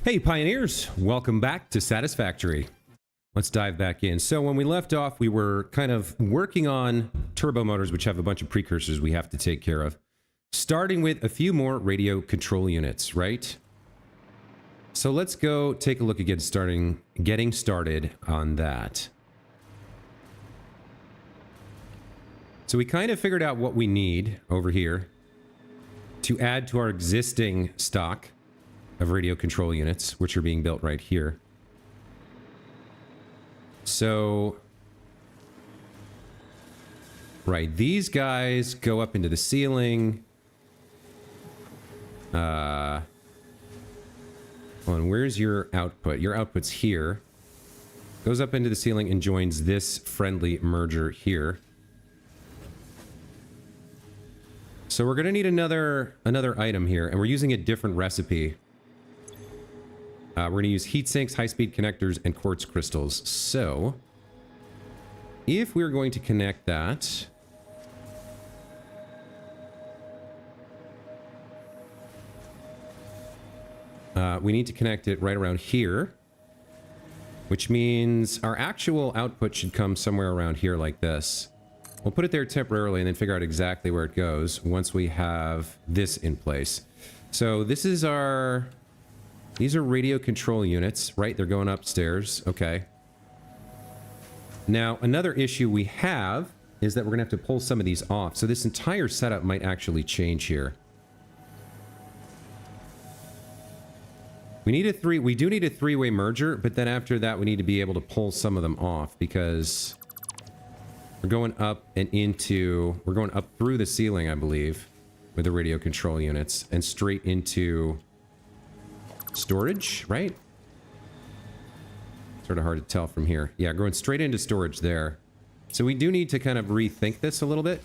Hey Pioneers, welcome back to Satisfactory. Let's dive back in. So when we left off, we were kind of working on turbo motors, which have a bunch of precursors we have to take care of. Starting with a few more radio control units, right? So let's go take a look again, getting started on that. So we kind of figured out what we need over here to add to our existing stock of radio control units, which are being built right here. So, right, these guys go up into the ceiling. Hold on, where's your output? Your output's here. Goes up into the ceiling and joins this friendly merger here. So we're gonna need another item here, and we're using a different recipe. We're going to use heat sinks, high-speed connectors, and quartz crystals. So, if we're going to connect that, we need to connect it right around here, which means our actual output should come somewhere around here like this. We'll put it there temporarily and then figure out exactly where it goes once we have this in place. So this is our... These are radio control units, right? They're going upstairs. Okay. Now, another issue we have is that we're going to have to pull some of these off. So this entire setup might actually change here. We do need a three-way merger, but then after that, we need to be able to pull some of them off because we're going up we're going up through the ceiling, I believe, with the radio control units and straight into storage, right? Sort of hard to tell from here. Yeah, going straight into storage there. So we do need to kind of rethink this a little bit.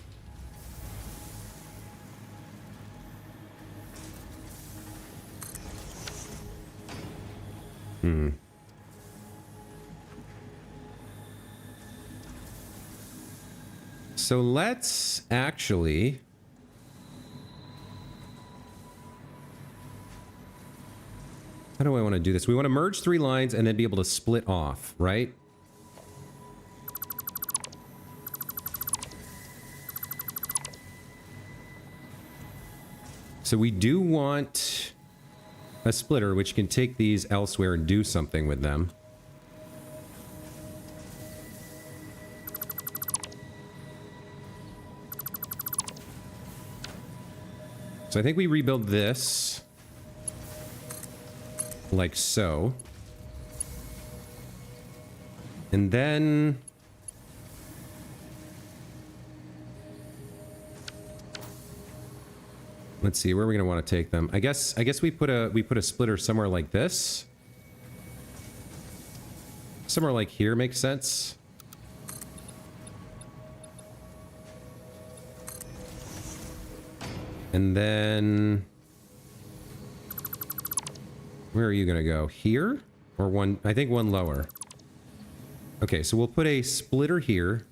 So let's actually... How do I want to do this? We want to merge three lines and then be able to split off, right? So we do want a splitter which can take these elsewhere and do something with them. So I think we rebuild this like so. And then let's see, where are we going to want to take them? I guess we put a splitter somewhere like this. Somewhere like here makes sense. And then where are you going to go? Here? Or one... I think one lower. Okay, so we'll put a splitter here.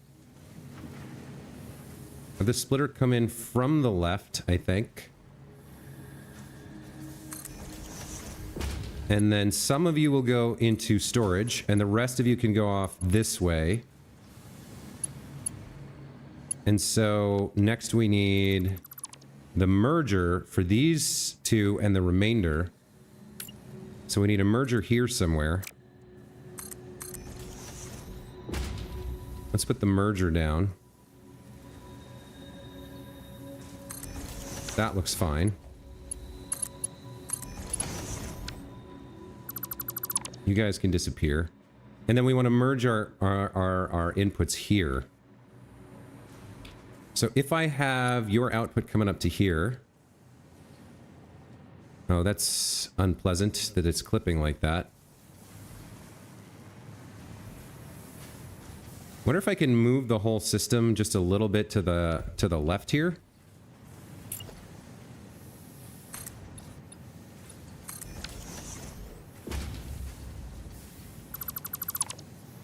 Have the splitter come in from the left, I think. And then some of you will go into storage, and the rest of you can go off this way. And so next we need the merger for these two and the remainder. So we need a merger here somewhere. Let's put the merger down. That looks fine. You guys can disappear. And then we want to merge our inputs here. So if I have your output coming up to here... Oh, that's unpleasant that it's clipping like that. Wonder if I can move the whole system just a little bit to the left here.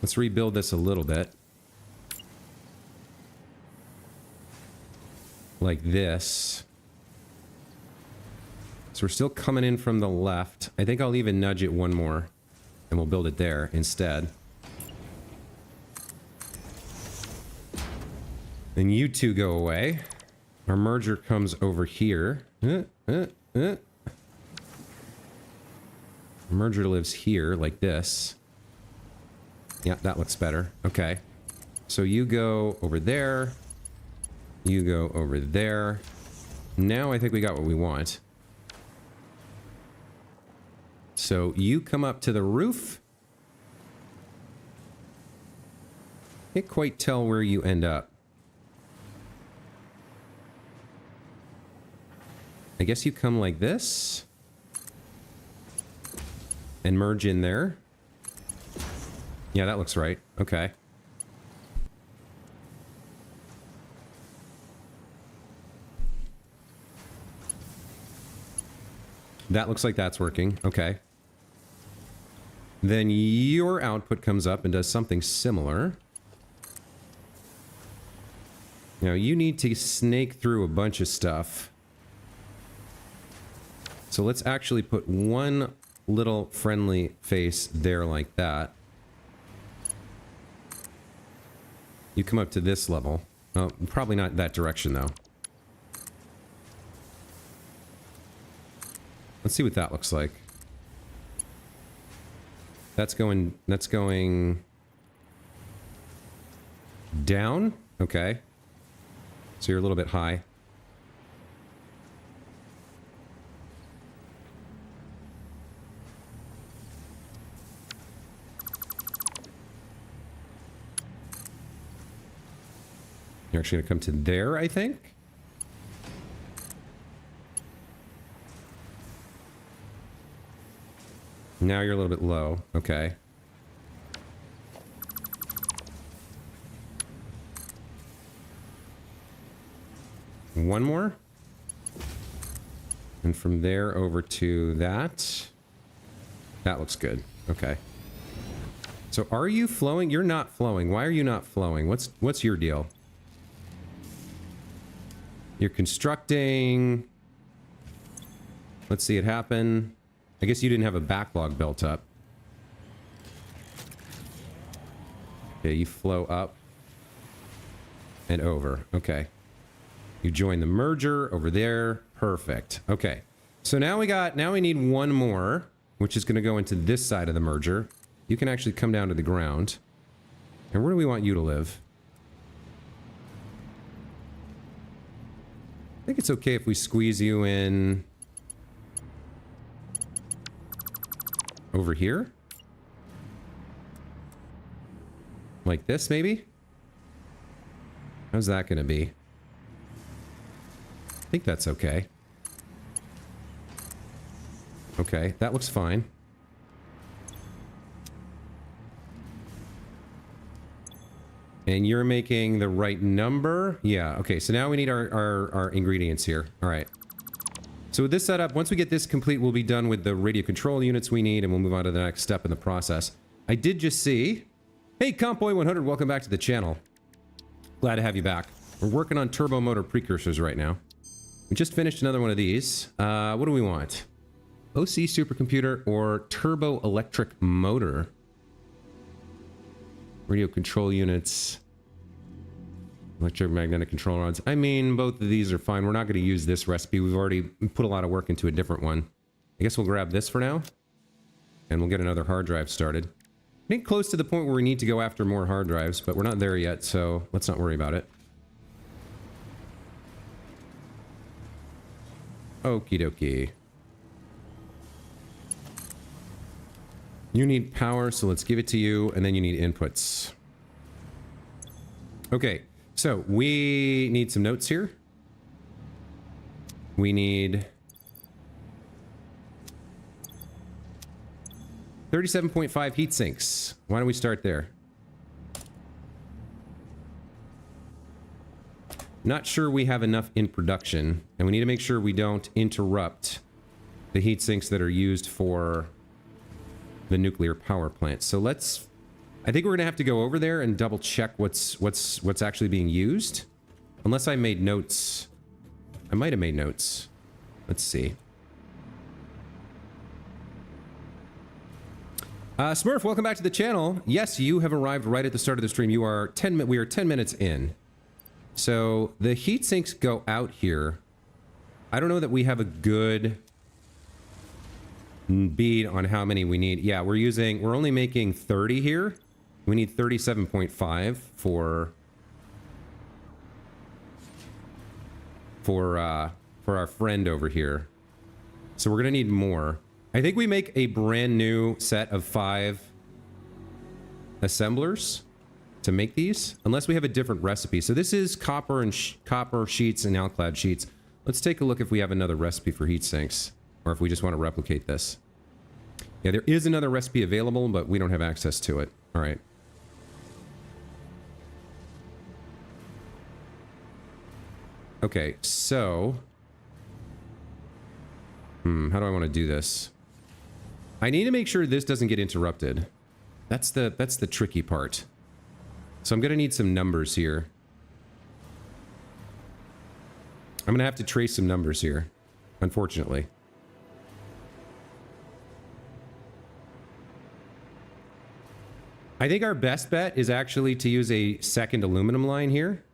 Let's rebuild this a little bit. Like this. So we're still coming in from the left. I think I'll even nudge it one more, and we'll build it there instead. Then you two go away. Our merger comes over here. Merger lives here, like this. Yeah, that looks better. Okay. So you go over there. You go over there. Now I think we got what we want. So you come up to the roof. Can't quite tell where you end up. I guess you come like this. And merge in there. Yeah, that looks right. Okay. That looks like that's working. Okay. Then your output comes up and does something similar. Now you need to snake through a bunch of stuff. So let's actually put one little friendly face there like that. You come up to this level. Oh, probably not that direction though. Let's see what that looks like. That's going down. Okay. So you're a little bit high. You're actually going to come to there, I think. Now you're a little bit low. Okay. One more. And from there over to that. That looks good. Okay. So are you flowing? You're not flowing. Why are you not flowing? What's your deal? You're constructing. Let's see it happen. I guess you didn't have a backlog built up. Okay, you flow up and over. Okay. You join the merger over there. Perfect. Okay. So now we need one more, which is going to go into this side of the merger. You can actually come down to the ground. And where do we want you to live? I think it's okay if we squeeze you in over here. Like this, maybe? How's that going to be? I think that's okay. Okay, that looks fine. And you're making the right number? Yeah, okay, so now we need our ingredients here. All right. So with this setup, once we get this complete, we'll be done with the radio control units we need, and we'll move on to the next step in the process. I did just see... Hey, Compboy100, welcome back to the channel. Glad to have you back. We're working on turbo motor precursors right now. We just finished another one of these. What do we want? OC supercomputer or turbo electric motor? Radio control units. Electromagnetic control rods. I mean, both of these are fine. We're not going to use this recipe. We've already put a lot of work into a different one. I guess we'll grab this for now. And we'll get another hard drive started. I think close to the point where we need to go after more hard drives, but we're not there yet, so let's not worry about it. Okie dokie. You need power, so let's give it to you, and then you need inputs. Okay, so we need some notes here. We need 37.5 heat sinks. Why don't we start there? Not sure we have enough in production, and we need to make sure we don't interrupt the heat sinks that are used for the nuclear power plant. So let's... I think we're gonna have to go over there and double check what's actually being used. Unless I made notes. I might have made notes. Let's see. Smurf, welcome back to the channel. Yes, you have arrived right at the start of the stream. We are 10 minutes in. So the heat sinks go out here. I don't know that we have a good bead on how many we need. Yeah, we're only making 30 here. We need 37.5 for our friend over here. So we're gonna need more. I think we make a brand new set of 5 assemblers to make these, unless we have a different recipe. So this is copper and copper sheets and alclad sheets. Let's take a look if we have another recipe for heat sinks, or if we just want to replicate this. Yeah, there is another recipe available, but we don't have access to it. All right. Okay, so how do I want to do this? I need to make sure this doesn't get interrupted. That's the tricky part. So I'm going to need some numbers here. I'm going to have to trace some numbers here, unfortunately. I think our best bet is actually to use a second aluminum line here,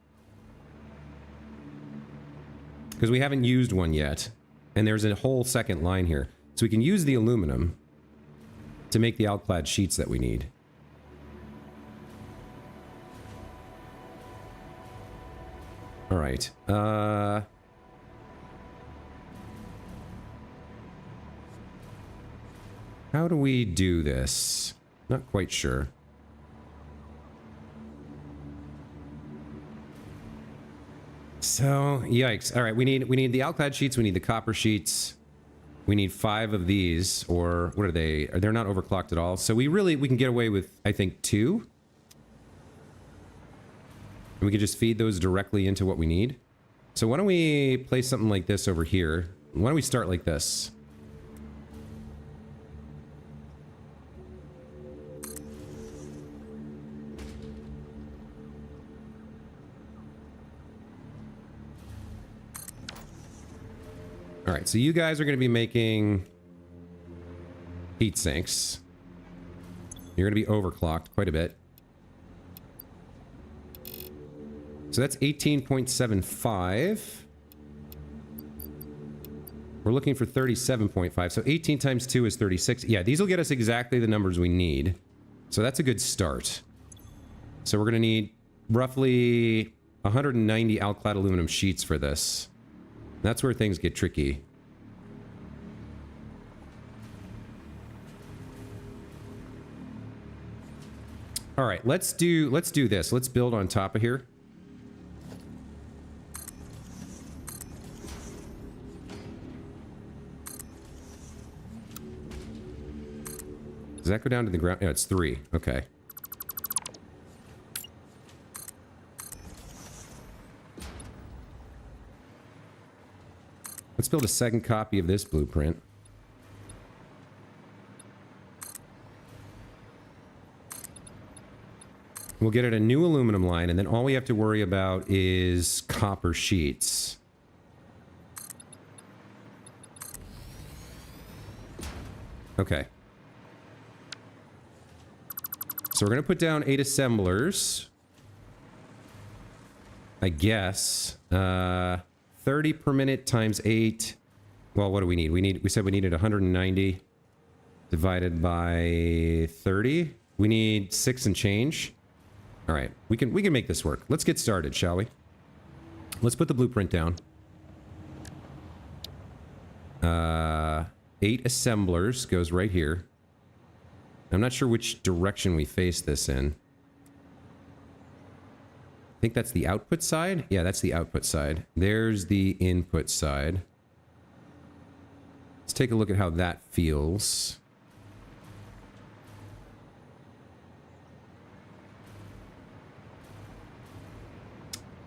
because we haven't used one yet, and there's a whole second line here. So we can use the aluminum to make the alclad sheets that we need. All right. How do we do this? Not quite sure. So, yikes. All right, we need the alclad sheets, we need the copper sheets. We need 5 of these, or what are they? They're not overclocked at all. So we can get away with, I think, 2. And we can just feed those directly into what we need. So why don't we place something like this over here? Why don't we start like this? All right, so you guys are going to be making heat sinks. You're going to be overclocked quite a bit. So that's 18.75. We're looking for 37.5. So 18 times 2 is 36. Yeah, these will get us exactly the numbers we need. So that's a good start. So we're going to need roughly 190 alclad aluminum sheets for this. That's where things get tricky. All right, let's do this. Let's build on top of here. Does that go down to the ground? No, it's 3. Okay. Let's build a second copy of this blueprint. We'll get it a new aluminum line, and then all we have to worry about is copper sheets. Okay. So we're going to put down 8 assemblers. I guess. 30 per minute times 8. Well, what do we need? We said we needed 190 divided by 30. We need 6 and change. All right, we can make this work. Let's get started, shall we? Let's put the blueprint down. 8 assemblers goes right here. I'm not sure which direction we face this in. I think that's the output side. Yeah, that's the output side. There's the input side. Let's take a look at how that feels.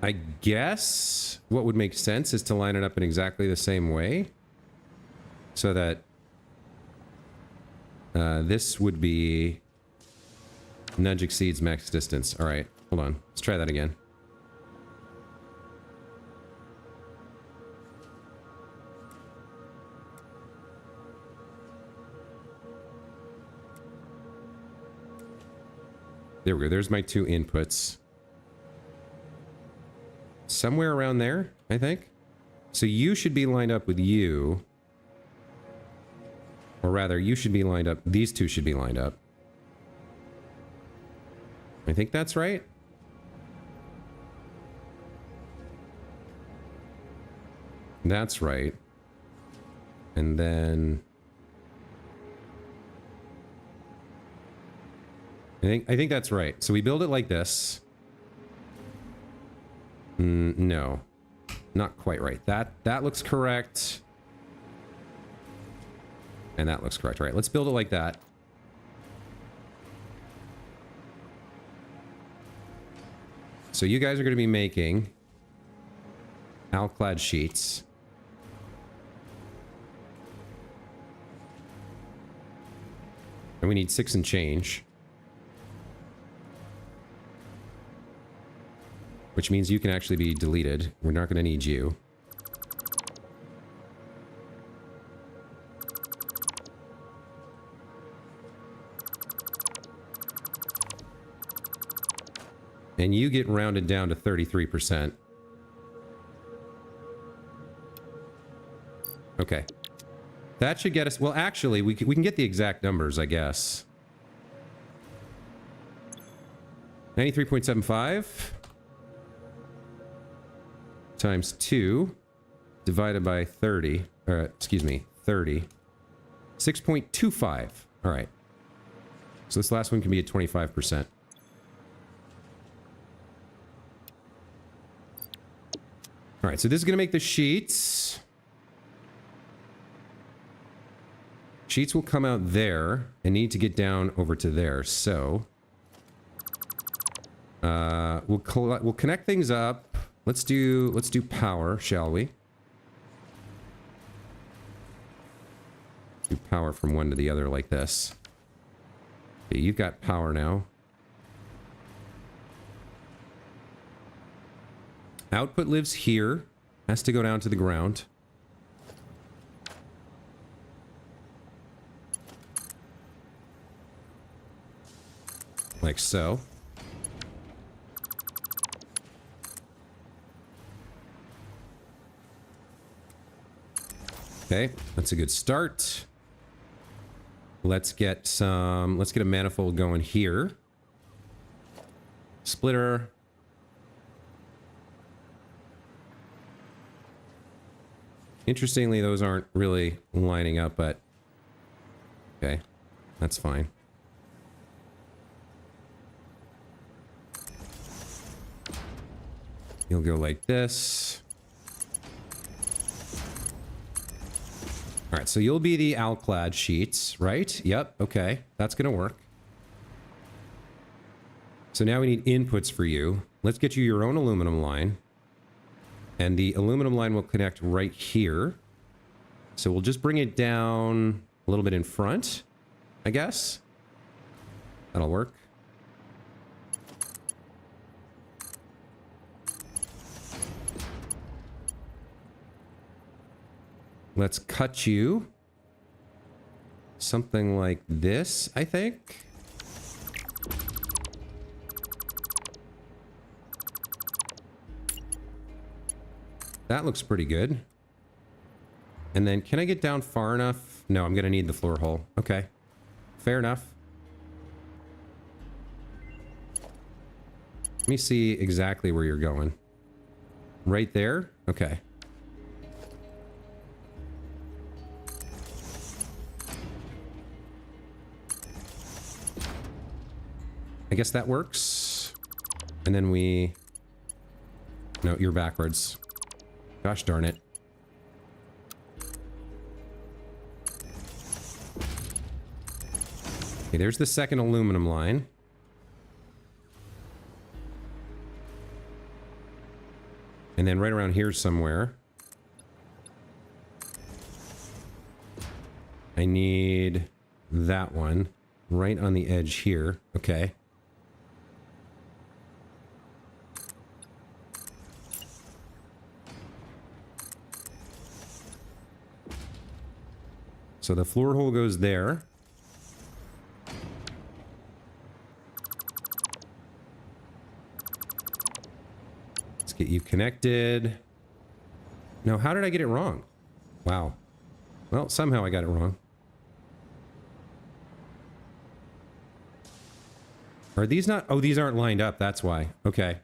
I guess what would make sense is to line it up in exactly the same way, so that this would be nudge exceeds max distance. All right, hold on. Let's try that again. There we go. There's my 2 inputs. Somewhere around there, I think. So you should be lined up with you. Or rather, you should be lined up. These 2 should be lined up. I think that's right. That's right. And then I think that's right. So we build it like this. No. Not quite right. That looks correct. And that looks correct. All right, let's build it like that. So you guys are going to be making alclad sheets. And we need 6 and change. Which means you can actually be deleted. We're not going to need you. And you get rounded down to 33%. Okay. That should get us... Well, actually, we can get the exact numbers, I guess. 93.75 times 2 divided by 30. Excuse me, 30. 6.25. All right. So this last one can be at 25%. All right, so this is going to make the sheets. Sheets will come out there and need to get down over to there. So we'll connect things up. Let's do power, shall we? Do power from one to the other like this. Okay, you've got power now. Output lives here. Has to go down to the ground. Like so. Okay, that's a good start. Let's get a manifold going here. Splitter. Interestingly, those aren't really lining up, but okay, that's fine. You'll go like this. All right, so you'll be the alclad sheets, right? Yep, okay, that's gonna work. So now we need inputs for you. Let's get you your own aluminum line. And the aluminum line will connect right here. So we'll just bring it down a little bit in front, I guess. That'll work. Let's cut you something like this, I think. That looks pretty good. And then can I get down far enough? No, I'm going to need the floor hole. Okay. Fair enough. Let me see exactly where you're going. Right there? Okay. I guess that works. And then we... No, you're backwards. Gosh darn it. Okay, there's the second aluminum line. And then right around here somewhere, I need that one right on the edge here. Okay. So the floor hole goes there. get you connected. No, how did I get it wrong? Wow. Well, somehow I got it wrong. Are these not? Oh, these aren't lined up. That's why. Okay.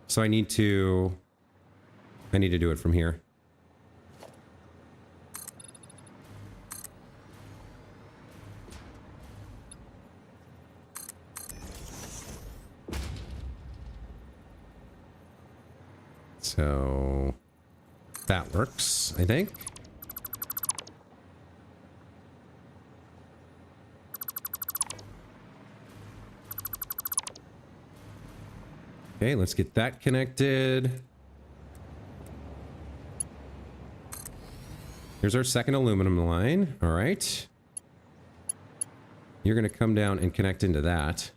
So I need to do it from here. So that works, I think. Okay, let's get that connected. Here's our second aluminum line. All right. You're going to come down and connect into that.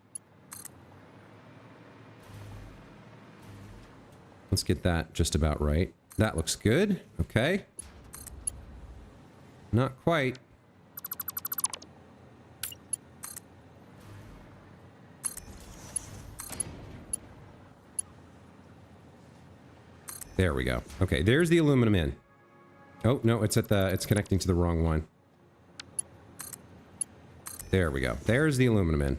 Let's get that just about right. That looks good. Okay. Not quite. There we go. Okay, there's the aluminum in. Oh, no, it's connecting to the wrong one. There we go. There's the aluminum in.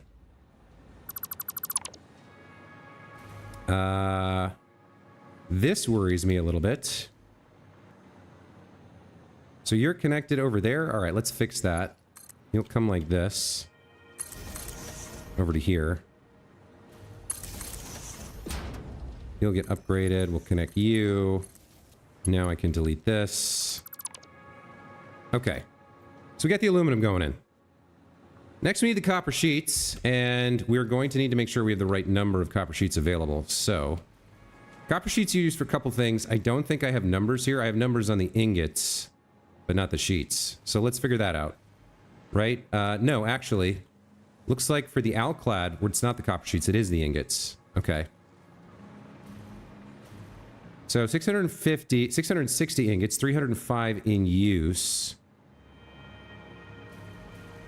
This worries me a little bit. So you're connected over there? All right, let's fix that. You'll come like this. Over to here. You'll get upgraded. We'll connect you. Now I can delete this. Okay. So we got the aluminum going in. Next, we need the copper sheets, and we're going to need to make sure we have the right number of copper sheets available. So, copper sheets are used for a couple things. I don't think I have numbers here. I have numbers on the ingots, but not the sheets. So let's figure that out. Right? No, actually, looks like for the alclad, it's not the copper sheets, it is the ingots. Okay. So 660 ingots, 305 in use.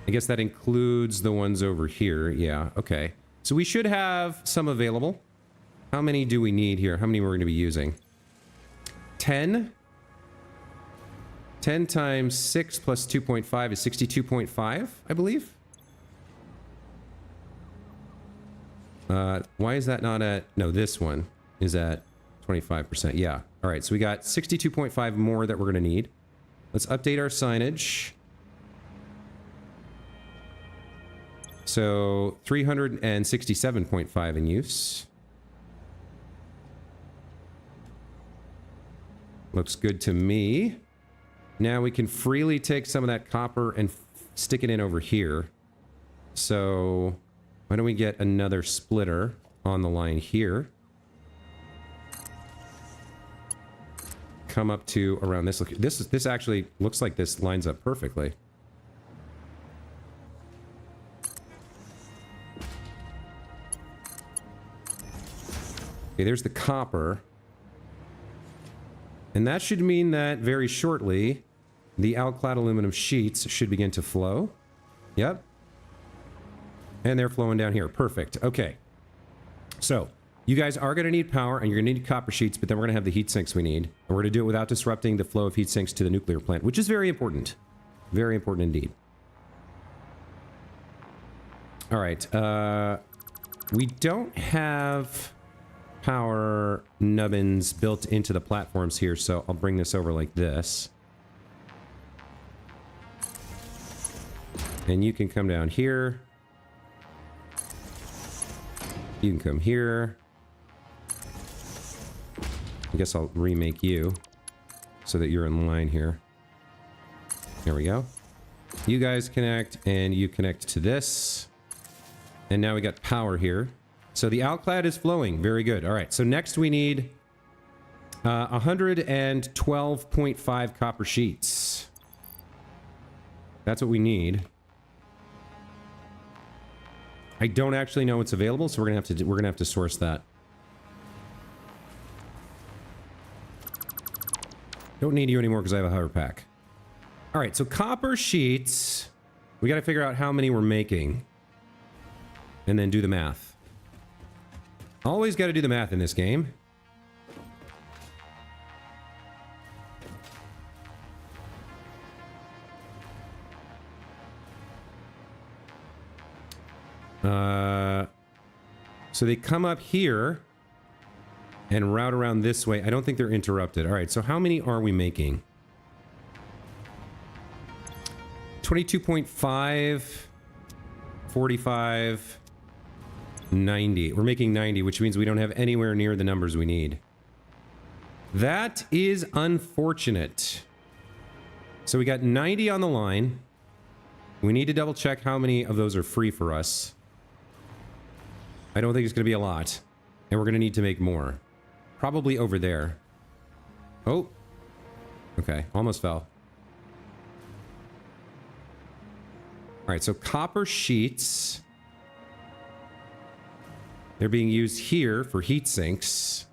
I guess that includes the ones over here. Yeah, okay. So we should have some available. How many do we need here? How many we're going to be using? 10? 10 times 6 plus 2.5 is 62.5, I believe. Why is that not at... No, this one is at 25%. Yeah. All right, so we got 62.5 more that we're going to need. Let's update our signage. So 367.5 in use. Looks good to me. Now we can freely take some of that copper and stick it in over here. So why don't we get another splitter on the line here? Come up to around this. Look, this actually looks like this lines up perfectly. Okay, there's the copper. And that should mean that very shortly, the alclad aluminum sheets should begin to flow. Yep. And they're flowing down here. Perfect. Okay. So, you guys are going to need power, and you're going to need copper sheets, but then we're going to have the heat sinks we need. And we're going to do it without disrupting the flow of heat sinks to the nuclear plant, which is very important. Very important indeed. All right. We don't have power nubbins built into the platforms here, so I'll bring this over like this. And you can come down here. You can come here. I guess I'll remake you so that you're in line here. There we go. You guys connect, and you connect to this. And now we got power here. So the alclad is flowing. Very good. All right. So next we need 112.5 copper sheets. That's what we need. I don't actually know what's available, so we're gonna have to source that. Don't need you anymore because I have a hover pack. All right. So copper sheets. We got to figure out how many we're making, and then do the math. Always got to do the math in this game. So they come up here and route around this way. I don't think they're interrupted. All right, so how many are we making? 22.5, 45, 90. We're making 90, which means we don't have anywhere near the numbers we need. That is unfortunate. So we got 90 on the line. We need to double check how many of those are free for us. I don't think it's going to be a lot. And we're going to need to make more. Probably over there. Oh. Okay, almost fell. Alright, so copper sheets. They're being used here for heat sinks.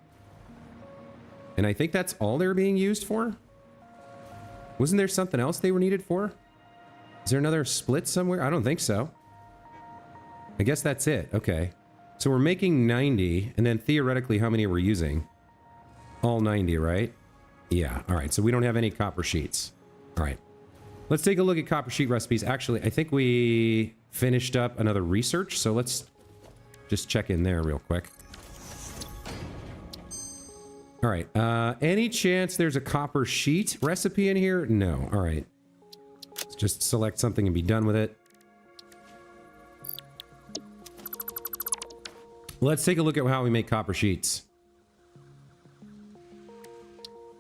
And I think that's all they're being used for? Wasn't there something else they were needed for? Is there another split somewhere? I don't think so. I guess that's it. Okay. So we're making 90, and then theoretically, how many are we using? All 90, right? Yeah. All right. So we don't have any copper sheets. All right. Let's take a look at copper sheet recipes. Actually, I think we finished up another research, so let's just check in there real quick. All right. Any chance there's a copper sheet recipe in here? No. All right. Let's just select something and be done with it. Let's take a look at how we make copper sheets.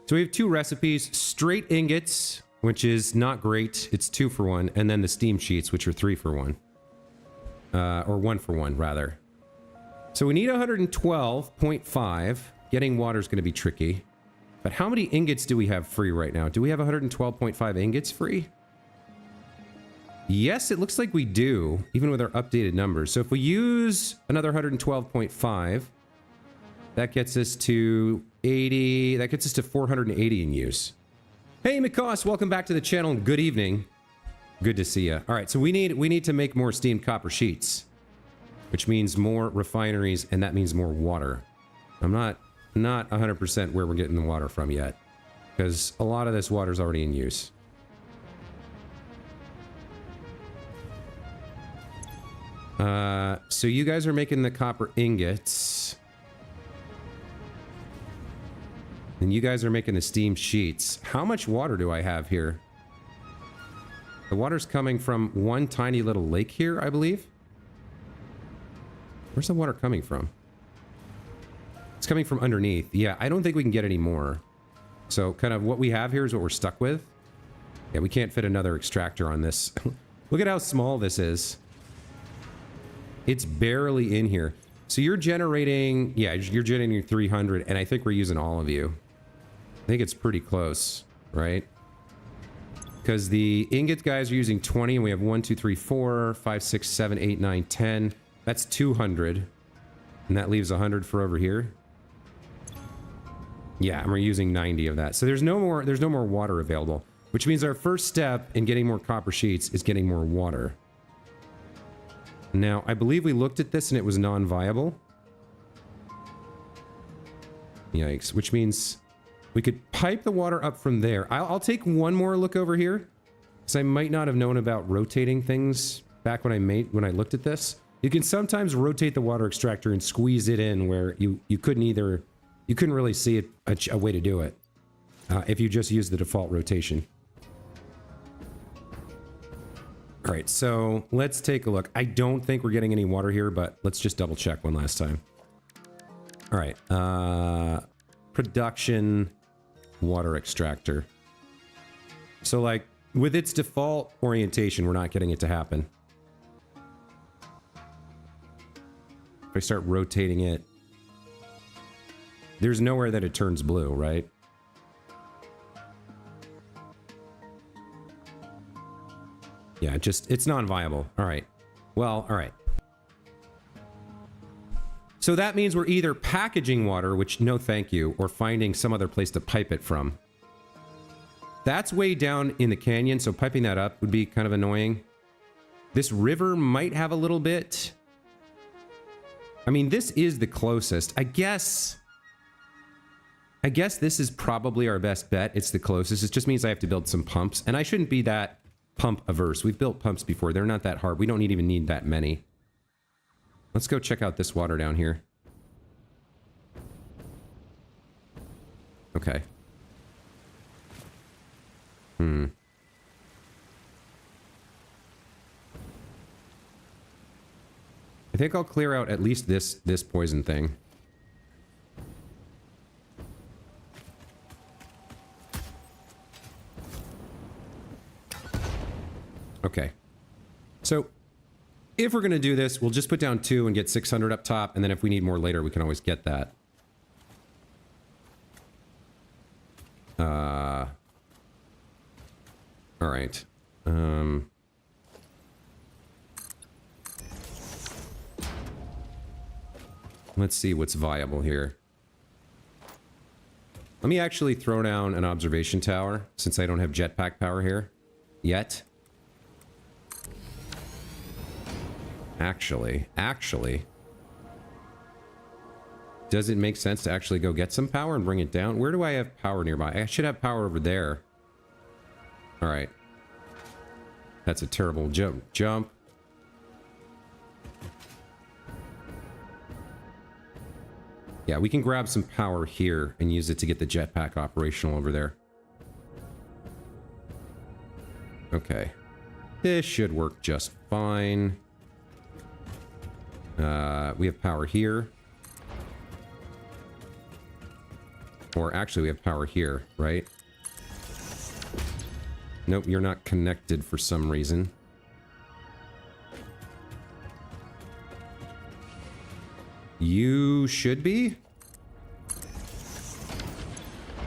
So we have two recipes: straight ingots, which is not great. It's 2 for 1, and then the steam sheets, which are 3 for 1. Or 1 for 1, rather. So we need 112.5. Getting water is going to be tricky. But how many ingots do we have free right now? Do we have 112.5 ingots free? Yes, it looks like we do, even with our updated numbers. So if we use another 112.5, that gets us to 80. That gets us to 480 in use. Hey, McCoss, welcome back to the channel and good evening. Good to see you. All right, so we need to make more steamed copper sheets, which means more refineries, and that means more water. I'm not 100% where we're getting the water from yet, because a lot of this water is already in use. So you guys are making the copper ingots. And you guys are making the steam sheets. How much water do I have here? The water's coming from one tiny little lake here, I believe. Where's the water coming from? It's coming from underneath. Yeah, I don't think we can get any more. So kind of what we have here is what we're stuck with. Yeah, we can't fit another extractor on this. Look at how small this is. It's barely in here. So you're generating, yeah, you're generating 300, and I think we're using all of you. I think it's pretty close, right? Because the ingot guys are using 20, and we have 1, 2, 3, 4, 5, 6, 7, 8, 9, 10. That's 200. And that leaves 100 for over here. Yeah, and we're using 90 of that. So there's no more water available, which means our first step in getting more copper sheets is getting more water. Now, I believe we looked at this and it was non-viable. Yikes, which means we could pipe the water up from there. I'll take one more look over here, because I might not have known about rotating things back when I looked at this. You can sometimes rotate the water extractor and squeeze it in where you couldn't really see a way to do it if you just use the default rotation. All right, so let's take a look. I don't think we're getting any water here, but let's just double check one last time. All right, production water extractor. So like with its default orientation, we're not getting it to happen. If I start rotating it, there's nowhere that it turns blue, right? Yeah, it's non-viable. All right. Well, all right. So that means we're either packaging water, which no thank you, or finding some other place to pipe it from. That's way down in the canyon, so piping that up would be kind of annoying. This river might have a little bit. I mean, this is the closest. I guess this is probably our best bet. It's the closest. It just means I have to build some pumps, and I shouldn't be that pump averse. We've built pumps before. They're not that hard. We don't even need that many. Let's go check out this water down here. Okay. I think I'll clear out at least this poison thing. Okay. So, if we're going to do this, we'll just put down 2 and get 600 up top, and then if we need more later, we can always get that. All right. Let's see what's viable here. Let me actually throw down an observation tower, since I don't have jetpack power here yet. Actually, does it make sense to actually go get some power and bring it down? Where do I have power nearby? I should have power over there. All right. That's a terrible jump. Yeah, we can grab some power here and use it to get the jetpack operational over there. Okay. This should work just fine. We have power here. Or actually, we have power here, right? Nope, you're not connected for some reason. You should be.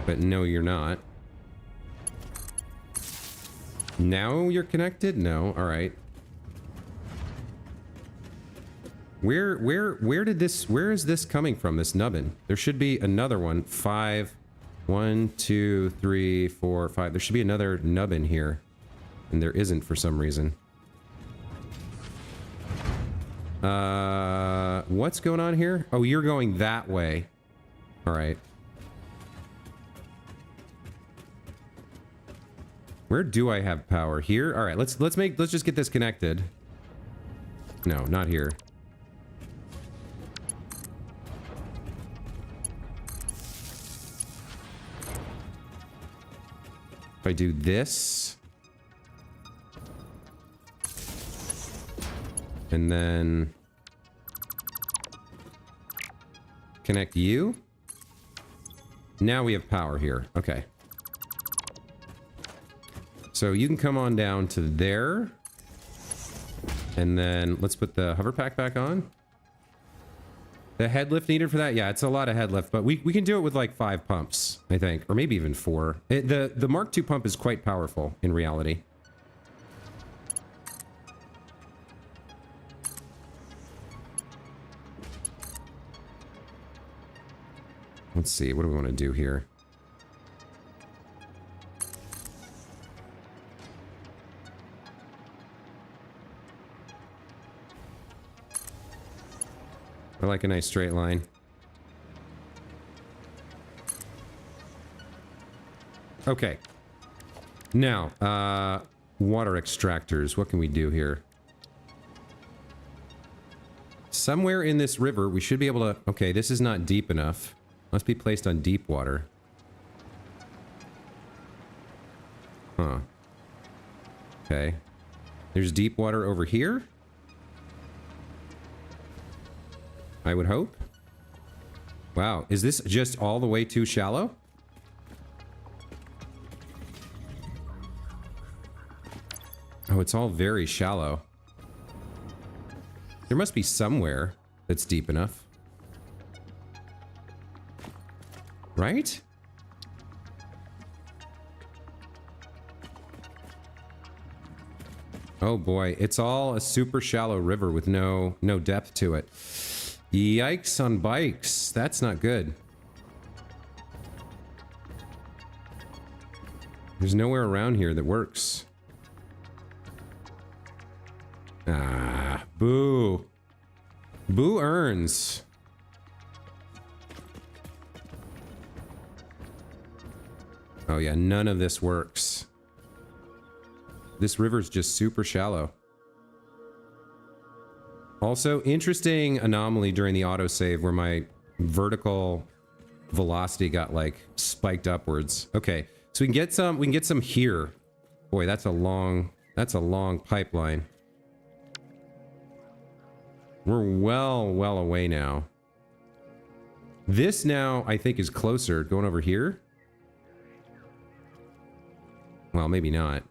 But no, you're not. Now you're connected? No, alright. Where is this coming from, this nubbin? There should be another one. 5. 1, 2, 3, 4, 5. There should be another nubbin here. And there isn't for some reason. What's going on here? Oh, you're going that way. Alright. Where do I have power? Here? Alright, let's just get this connected. No, not here. If I do this, and then connect you, now we have power here. Okay. So you can come on down to there, and then let's put the hover pack back on. The head lift needed for that? Yeah, it's a lot of head lift, but we can do it with like 5 pumps, I think, or maybe even 4. The Mark II pump is quite powerful in reality. Let's see, what do we want to do here? I like a nice straight line. Okay. Now, water extractors. What can we do here? Somewhere in this river, we should be able to... Okay, this is not deep enough. Must be placed on deep water. Huh. Okay. There's deep water over here? I would hope. Wow, is this just all the way too shallow? Oh, it's all very shallow. There must be somewhere that's deep enough. Right? Oh boy, it's all a super shallow river with no depth to it. Yikes on bikes. That's not good. There's nowhere around here that works. Ah, boo. Boo earns. Oh yeah, none of this works. This river's just super shallow. Also, interesting anomaly during the autosave where my vertical velocity got like spiked upwards. Okay, so we can get some here. Boy, that's a long pipeline. We're well away now. This now I think is closer, going over here. Well, maybe not.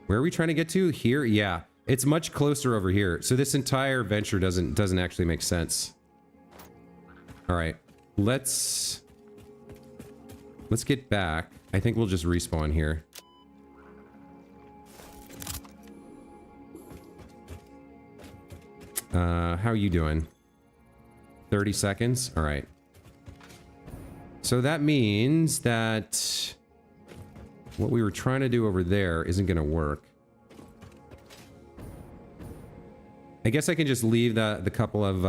Where are we trying to get to? Here? Yeah. It's much closer over here. So this entire venture doesn't actually make sense. All right. Let's get back. I think we'll just respawn here. How are you doing? 30 seconds? All right. So that means that what we were trying to do over there isn't going to work. I guess I can just leave the couple of...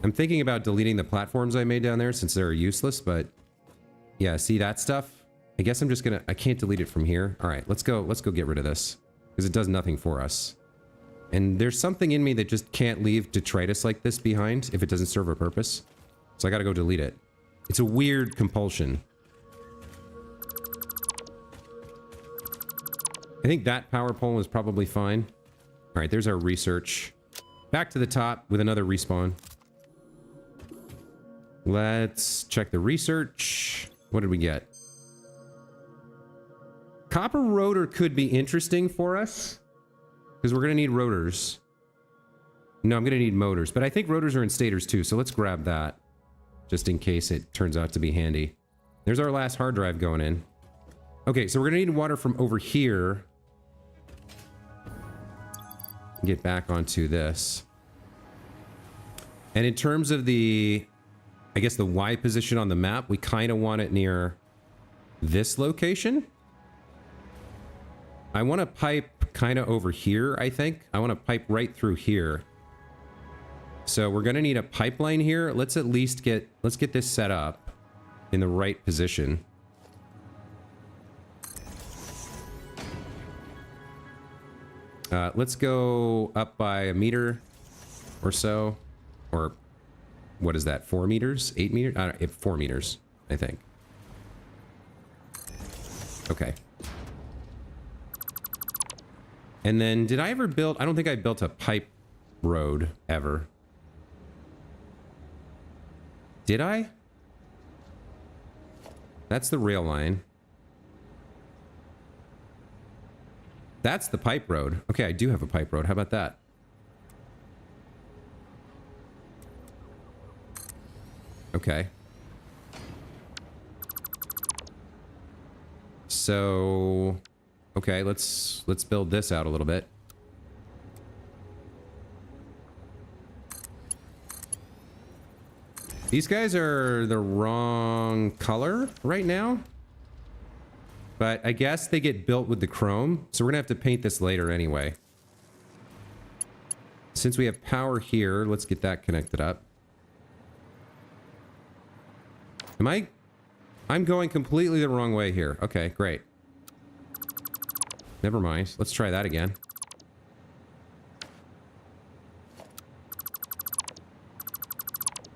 I'm thinking about deleting the platforms I made down there since they're useless, but... Yeah, see that stuff? I guess I'm just gonna... I can't delete it from here. All right, let's go get rid of this. Because it does nothing for us. And there's something in me that just can't leave detritus like this behind if it doesn't serve a purpose. So I gotta go delete it. It's a weird compulsion. I think that power pole was probably fine. All right, there's our research. Back to the top with another respawn. Let's check the research. What did we get? Copper rotor could be interesting for us. Because we're going to need rotors. No, I'm going to need motors. But I think rotors are in stators too, so let's grab that. Just in case it turns out to be handy. There's our last hard drive going in. Okay, so we're going to need water from over here. Get back onto this. And in terms of the... I guess the Y position on the map, we kind of want it near this location. I want to pipe kind of over here, I think. I want to pipe right through here. So we're going to need a pipeline here. Let's at least let's get this set up in the right position. Let's go up by a meter or so. Or what is that? 4 meters? 8 meters? I don't know, 4 meters, I think. Okay. And then, did I ever build... I don't think I built a pipe road, ever. Did I? That's the rail line. That's the pipe road. Okay, I do have a pipe road. How about that? Okay. So... Okay, let's build this out a little bit. These guys are the wrong color right now. But I guess they get built with the chrome, so we're gonna have to paint this later anyway. Since we have power here, let's get that connected up. I'm going completely the wrong way here. Okay, great. Never mind. Let's try that again.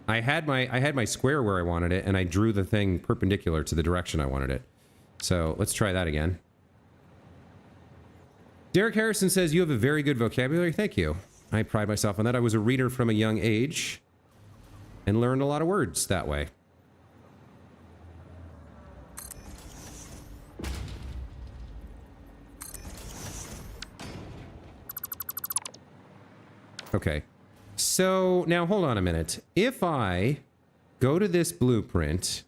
I had my square where I wanted it, and I drew the thing perpendicular to the direction I wanted it. So let's try that again. Derek Harrison says, you have a very good vocabulary. Thank you. I pride myself on that. I was a reader from a young age and learned a lot of words that way. Okay. So now hold on a minute. If I go to this blueprint,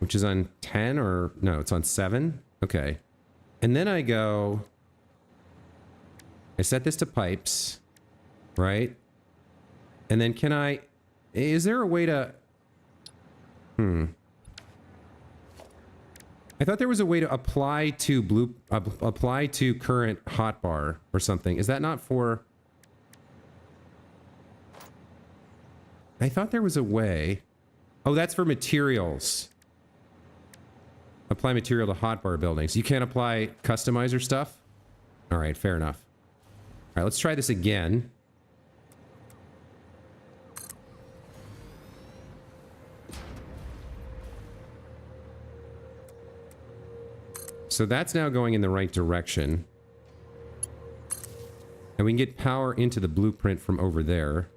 which is on 10 or no, it's on 7. Okay. And then I go, I set this to pipes, right? And then can I, is there a way to, I thought there was a way to apply to apply to current hotbar or something. Is that not for, I thought there was a way. Oh, that's for materials. Apply material to hotbar buildings. You can't apply customizer stuff? All right, fair enough. All right, let's try this again. So that's now going in the right direction. And we can get power into the blueprint from over there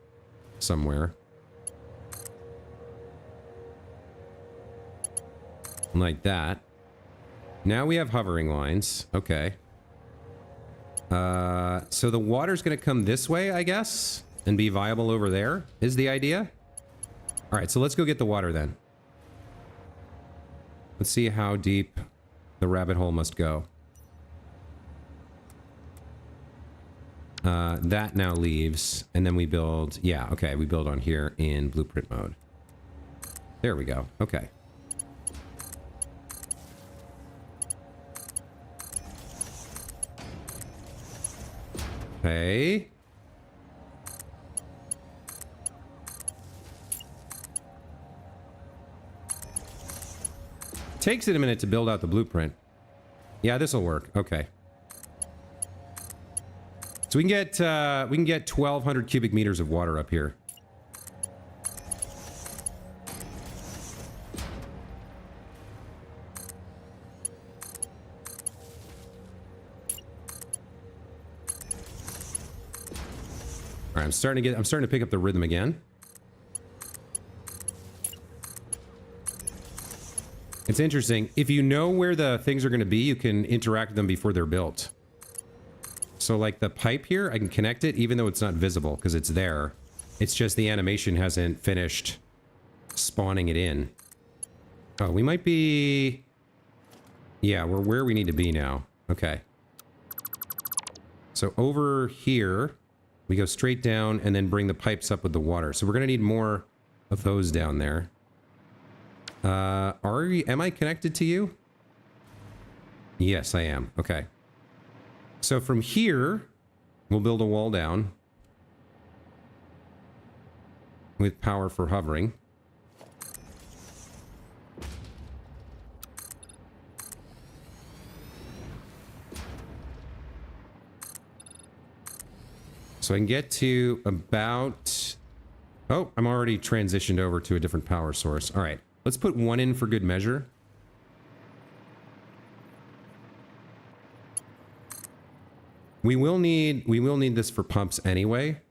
somewhere. Like that. Now we have hovering lines. Okay. So the water's going to come this way, I guess, and be viable over there, is the idea. All right, so let's go get the water then. Let's see how deep the rabbit hole must go. That now leaves, and then we build... Yeah, okay, we build on here in blueprint mode. There we go. Okay. Okay. Takes it a minute to build out the blueprint. Yeah, this will work. Okay. So we can get 1,200 cubic meters of water up here. All right, I'm starting to pick up the rhythm again. It's interesting. If you know where the things are going to be, you can interact with them before they're built. So like the pipe here, I can connect it even though it's not visible because it's there. It's just the animation hasn't finished spawning it in. Oh, we might be... Yeah, we're where we need to be now. Okay. So over here, we go straight down and then bring the pipes up with the water. So we're going to need more of those down there. Am I connected to you? Yes, I am. Okay. So from here, we'll build a wall down with power for hovering. So I can get to about... Oh, I'm already transitioned over to a different power source. All right. Let's put one in for good measure. We will need this for pumps anyway.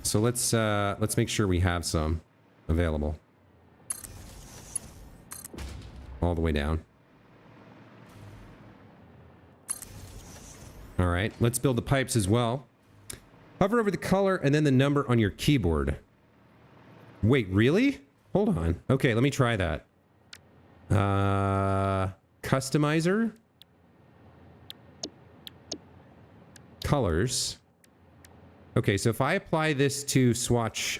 So let's make sure we have some available. All the way down. All right, let's build the pipes as well. Hover over the color and then the number on your keyboard. Wait, really? Hold on. Okay, let me try that. Customizer. Colors. Okay, so if I apply this to swatch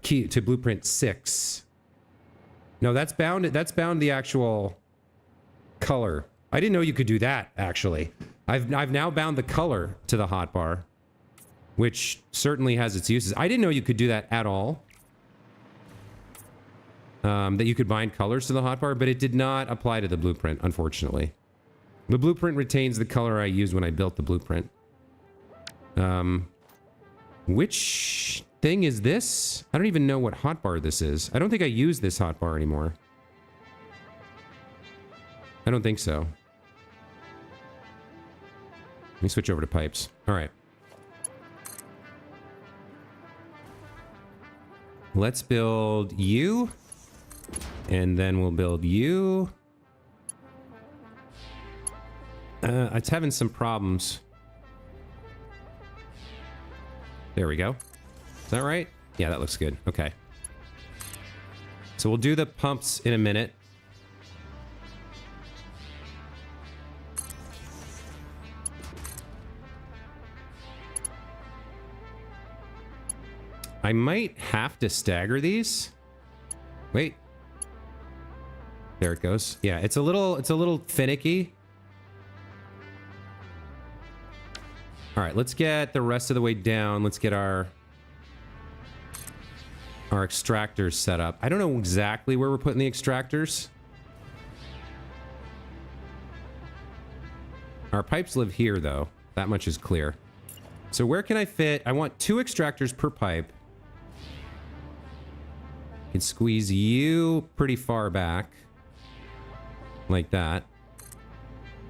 key to blueprint 6. No, that's bound the actual color. I didn't know you could do that, actually. I've now bound the color to the hotbar, which certainly has its uses. I didn't know you could do that at all. That you could bind colors to the hotbar, but it did not apply to the blueprint, unfortunately. The blueprint retains the color I used when I built the blueprint. Which thing is this? I don't even know what hotbar this is. I don't think I use this hotbar anymore. I don't think so. Let me switch over to pipes. All right. Let's build you. And then we'll build you. It's having some problems. There we go. Is that right? Yeah, that looks good. Okay. So we'll do the pumps in a minute. I might have to stagger these. Wait. There it goes. Yeah, it's a little finicky. All right, let's get the rest of the way down. Let's get our extractors set up. I don't know exactly where we're putting the extractors. Our pipes live here, though. That much is clear. So where can I fit? I want 2 extractors per pipe. I can squeeze you pretty far back. Like that.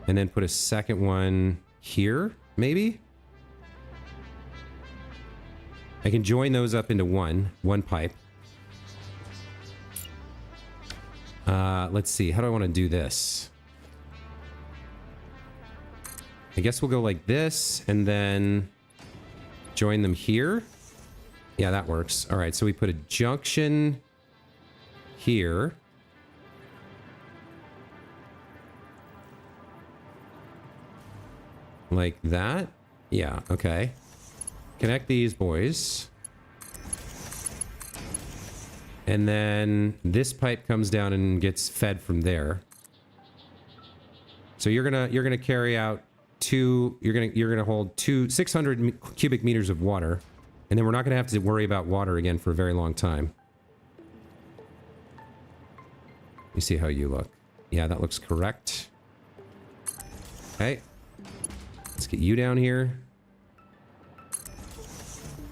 And then put a second one here, maybe? I can join those up into one pipe. Let's see. How do I want to do this? I guess we'll go like this and then join them here. Yeah, that works. All right, so we put a junction here. Like that? Yeah, okay. Connect these boys. And then this pipe comes down and gets fed from there. So you're gonna carry out you're gonna hold 600 cubic meters of water, and then we're not gonna have to worry about water again for a very long time. Let me see how you look. Yeah, that looks correct. Okay. Let's get you down here.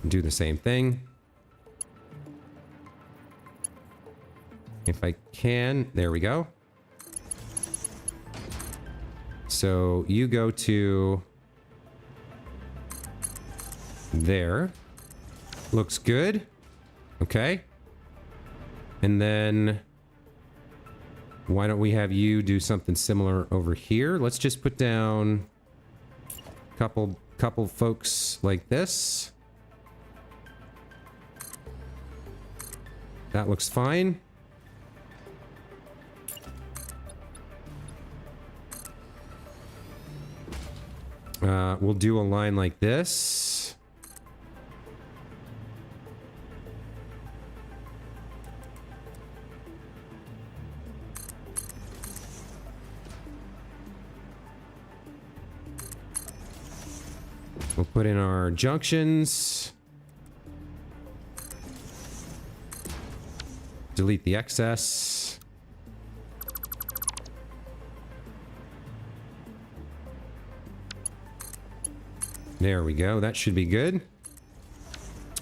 Do the same thing. If I can, there we go. So you go to there. Looks good. Okay. And then why don't we have you do something similar over here? Let's just put down a couple folks like this. That looks fine. We'll do a line like this. We'll put in our junctions. Delete the excess. There we go. That should be good.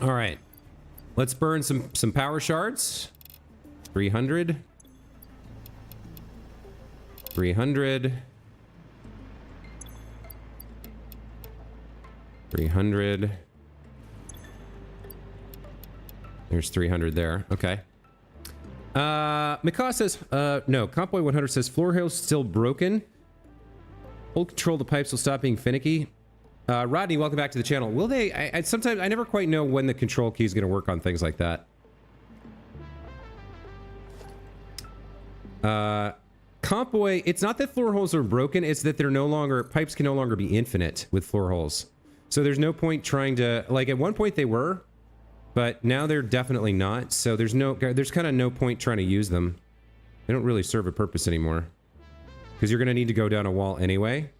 All right. Let's burn some power shards. 300. 300. 300. There's 300 there. Okay. Mika says, no, Compboy 100 says, floor hill's still broken. Hold control, the pipes will stop being finicky. Rodney, welcome back to the channel. Will they? I sometimes, I never quite know when the control key is going to work on things like that. Compboy, it's not that floor holes are broken, it's that they're no longer, pipes can no longer be infinite with floor holes. So there's no point trying to, like at one point they were, but now they're definitely not. So there's kind of no point trying to use them. They don't really serve a purpose anymore. Because you're going to need to go down a wall anyway.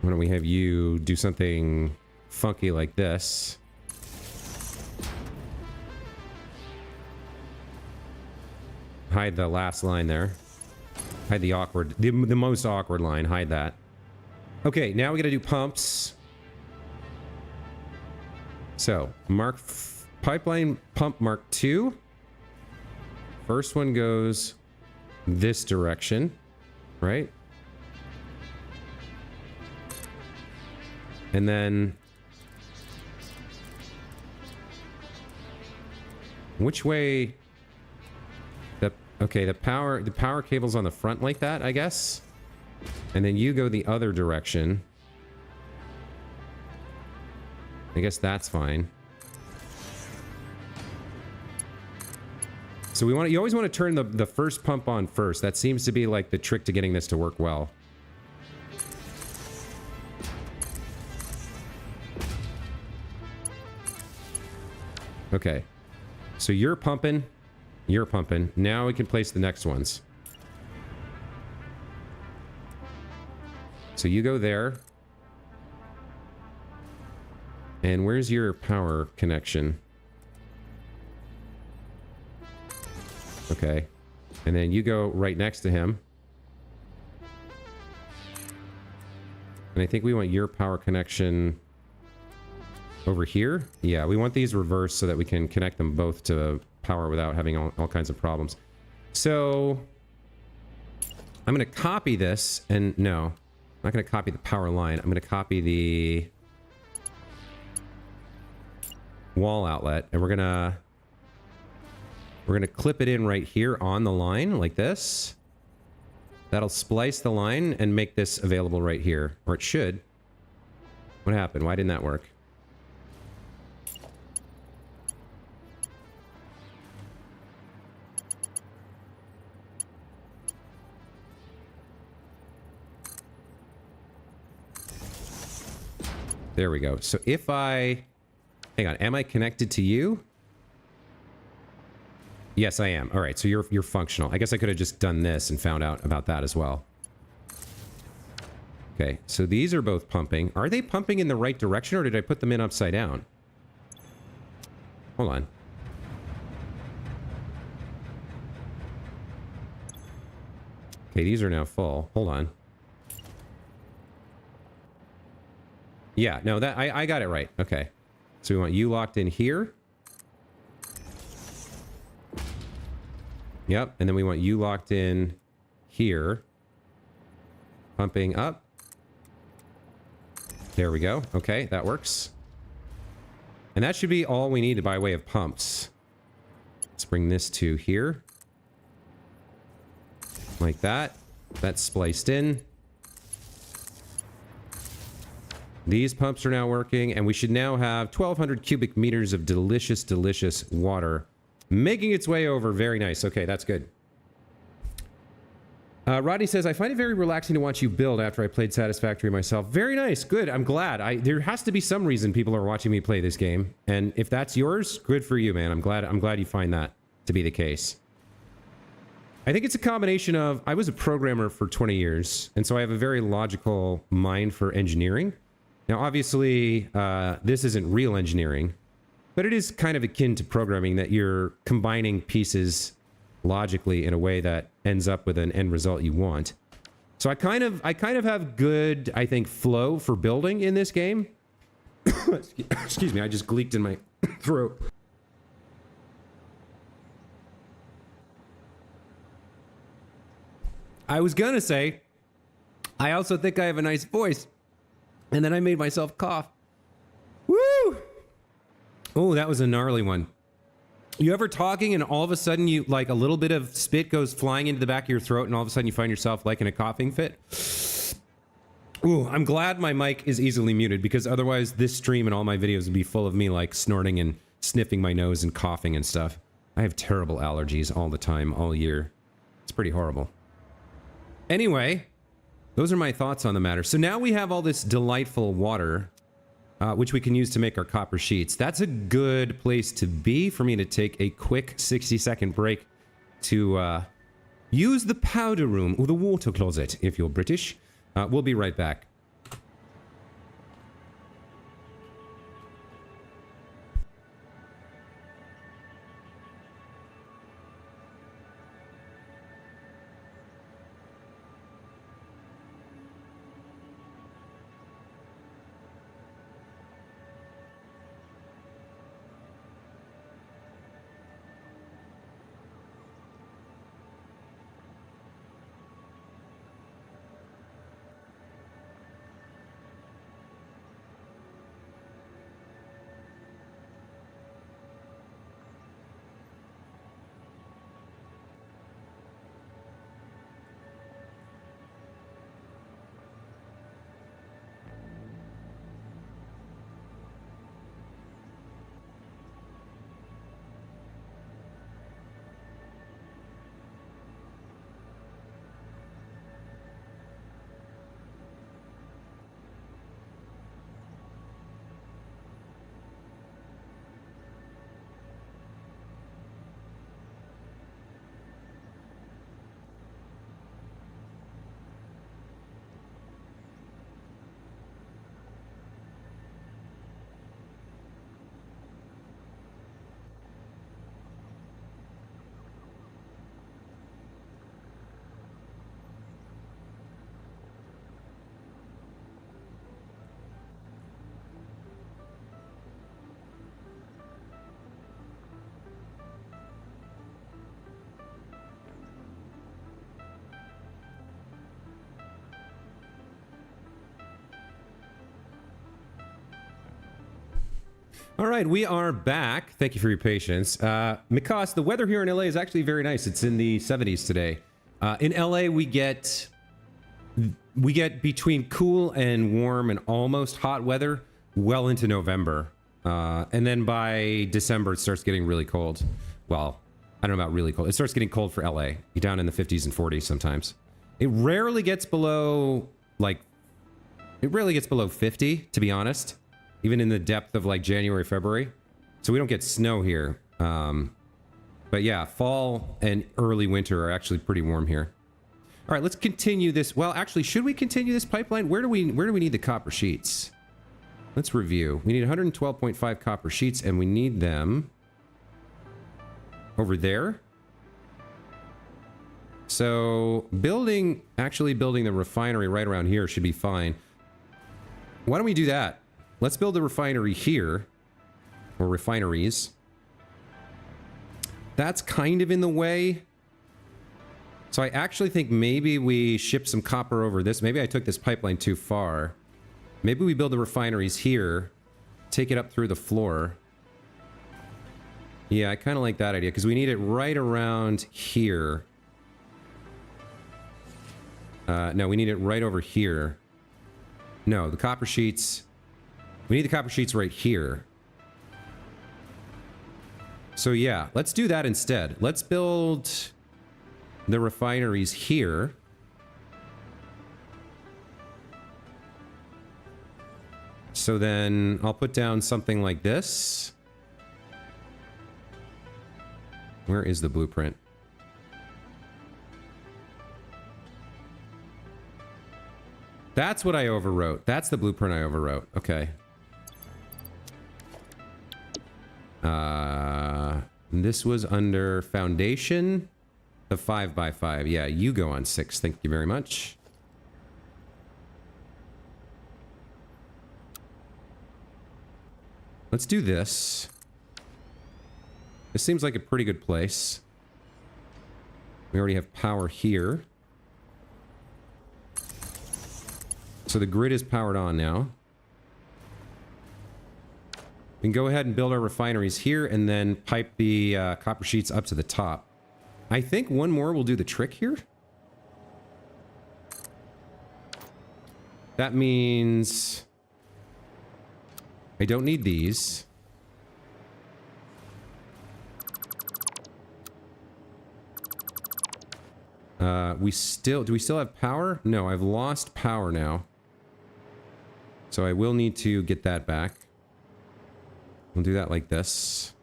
Why don't we have you do something funky like this? Hide the last line there. Hide the awkward, the most awkward line. Hide that. Okay, now we gotta do pumps. So, pipeline pump Mark II. First one goes this direction, right? And then which way? Okay, the power cable's on the front like that, I guess. And then you go the other direction. I guess that's fine. So you always want to turn the first pump on first. That seems to be like the trick to getting this to work well. Okay. So you're pumping. You're pumping. Now we can place the next ones. So you go there. And where's your power connection? Okay. And then you go right next to him. And I think we want your power connection over here. Yeah, we want these reversed so that we can connect them both to power without having all kinds of problems. So I'm going to copy this, and no, I'm not going to copy the power line. I'm going to copy the wall outlet, and we're going to clip it in right here on the line like this. That'll splice the line and make this available right here, or it should. What happened? Why didn't that work? There we go. So if I... Hang on. Am I connected to you? Yes, I am. All right. So you're functional. I guess I could have just done this and found out about that as well. Okay. So these are both pumping. Are they pumping in the right direction, or did I put them in upside down? Hold on. Okay. These are now full. Hold on. Yeah, no, that I got it right. Okay. So we want you locked in here. Yep, and then we want you locked in here. Pumping up. There we go. Okay, that works. And that should be all we need by way of pumps. Let's bring this to here. Like that. That's spliced in. These pumps are now working, and we should now have 1,200 cubic meters of delicious, delicious water making its way over. Very nice. Okay, that's good. Rodney says, I find it very relaxing to watch you build after I played Satisfactory myself. Very nice. Good. I'm glad. There has to be some reason people are watching me play this game. And if that's yours, good for you, man. I'm glad you find that to be the case. I think it's a combination of, I was a programmer for 20 years, and so I have a very logical mind for engineering. Now, obviously, this isn't real engineering, but it is kind of akin to programming, that you're combining pieces logically in a way that ends up with an end result you want. So I kind of have good, I think, flow for building in this game. Excuse me, I just gleeked in my throat. I was gonna say, I also think I have a nice voice. And then I made myself cough. Woo! Oh, that was a gnarly one. You ever talking and all of a sudden you, like, a little bit of spit goes flying into the back of your throat and all of a sudden you find yourself like in a coughing fit? Ooh, I'm glad my mic is easily muted, because otherwise this stream and all my videos would be full of me like snorting and sniffing my nose and coughing and stuff. I have terrible allergies all the time, all year. It's pretty horrible. Anyway, those are my thoughts on the matter. So now we have all this delightful water, which we can use to make our copper sheets. That's a good place to be for me to take a quick 60-second break to use the powder room, or the water closet, if you're British. We'll be right back. All right, we are back. Thank you for your patience. Mikos, the weather here in LA is actually very nice. It's in the 70s today. In LA, we get between cool and warm and almost hot weather well into November. And then by December, it starts getting really cold. Well, I don't know about really cold. It starts getting cold for LA. You're down in the 50s and 40s sometimes. It rarely gets below, like, it rarely gets below 50, to be honest. Even in the depth of, like, January, February. So we don't get snow here. But yeah, fall and early winter are actually pretty warm here. All right, let's continue this. Well, actually, should we continue this pipeline? Where do we need the copper sheets? Let's review. We need 112.5 copper sheets, and we need them over there. So actually building the refinery right around here should be fine. Why don't we do that? Let's build a refinery here, or refineries. That's kind of in the way. So I actually think maybe we ship some copper over this. Maybe I took this pipeline too far. Maybe we build the refineries here, take it up through the floor. Yeah, I kind of like that idea, because we need it right around here. No, we need it right over here. No, the copper sheets... We need the copper sheets right here. So yeah, let's do that instead. Let's build the refineries here. So then I'll put down something like this. Where is the blueprint? That's what I overwrote. That's the blueprint I overwrote. Okay. This was under foundation, the 5x5. Yeah, you go on 6. Thank you very much. Let's do this. This seems like a pretty good place. We already have power here. So the grid is powered on now. We can go ahead and build our refineries here and then pipe the copper sheets up to the top. I think one more will do the trick here. That means I don't need these. Do we still have power? No, I've lost power now. So I will need to get that back. We'll do that like this.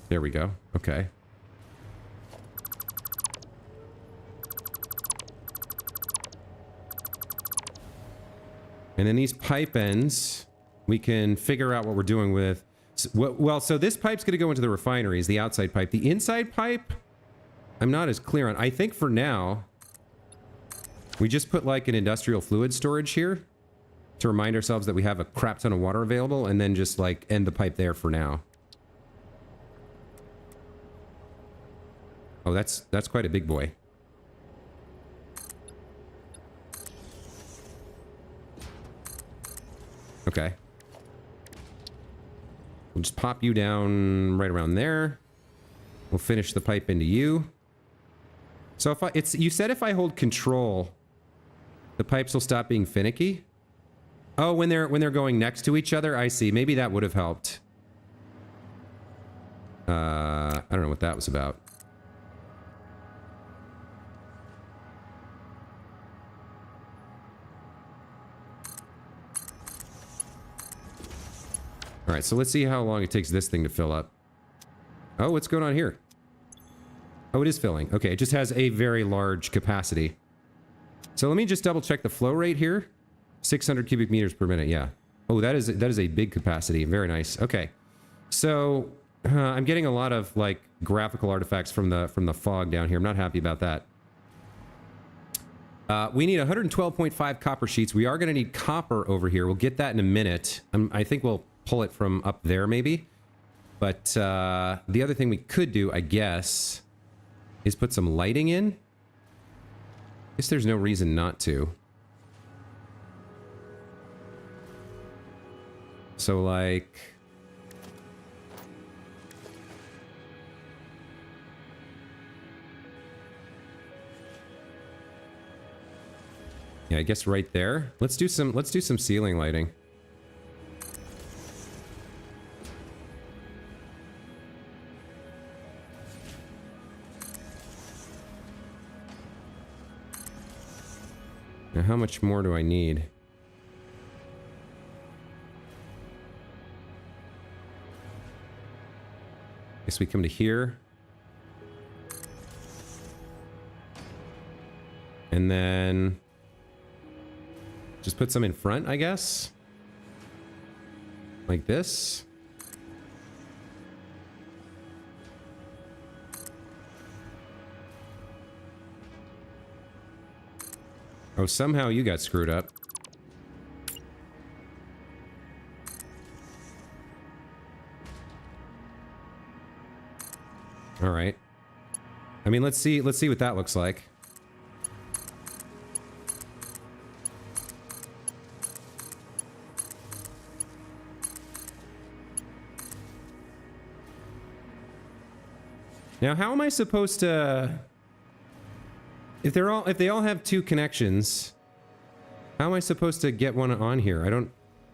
There we go. Okay. And then these pipe ends, we can figure out what we're doing with. Well, so this pipe's going to go into the refineries, the outside pipe. The inside pipe, I'm not as clear on. I think for now, we just put like an industrial fluid storage here to remind ourselves that we have a crap ton of water available, and then just like end the pipe there for now. Oh, that's quite a big boy. Okay. We'll just pop you down right around there. We'll finish the pipe into you. So if you said if I hold control, the pipes will stop being finicky. Oh, when they're going next to each other, I see. Maybe that would have helped. I don't know what that was about. All right, so let's see how long it takes this thing to fill up. Oh, what's going on here? Oh, it is filling. Okay, it just has a very large capacity. So let me just double check the flow rate here. 600 cubic meters per minute, yeah. Oh, that is a big capacity. Very nice. Okay. So I'm getting a lot of like graphical artifacts from the fog down here. I'm not happy about that. We need 112.5 copper sheets. We are going to need copper over here. We'll get that in a minute. I think we'll pull it from up there maybe. But the other thing we could do, I guess, is put some lighting in. I guess there's no reason not to. So like... yeah, I guess right there. Let's do some ceiling lighting. Now, how much more do I need? Guess we come to here. And then just put some in front, I guess. Like this. Oh, somehow you got screwed up. All right. I mean, let's see what that looks like. Now, how am I supposed to... if they all have two connections, how am I supposed to get one on here? I'm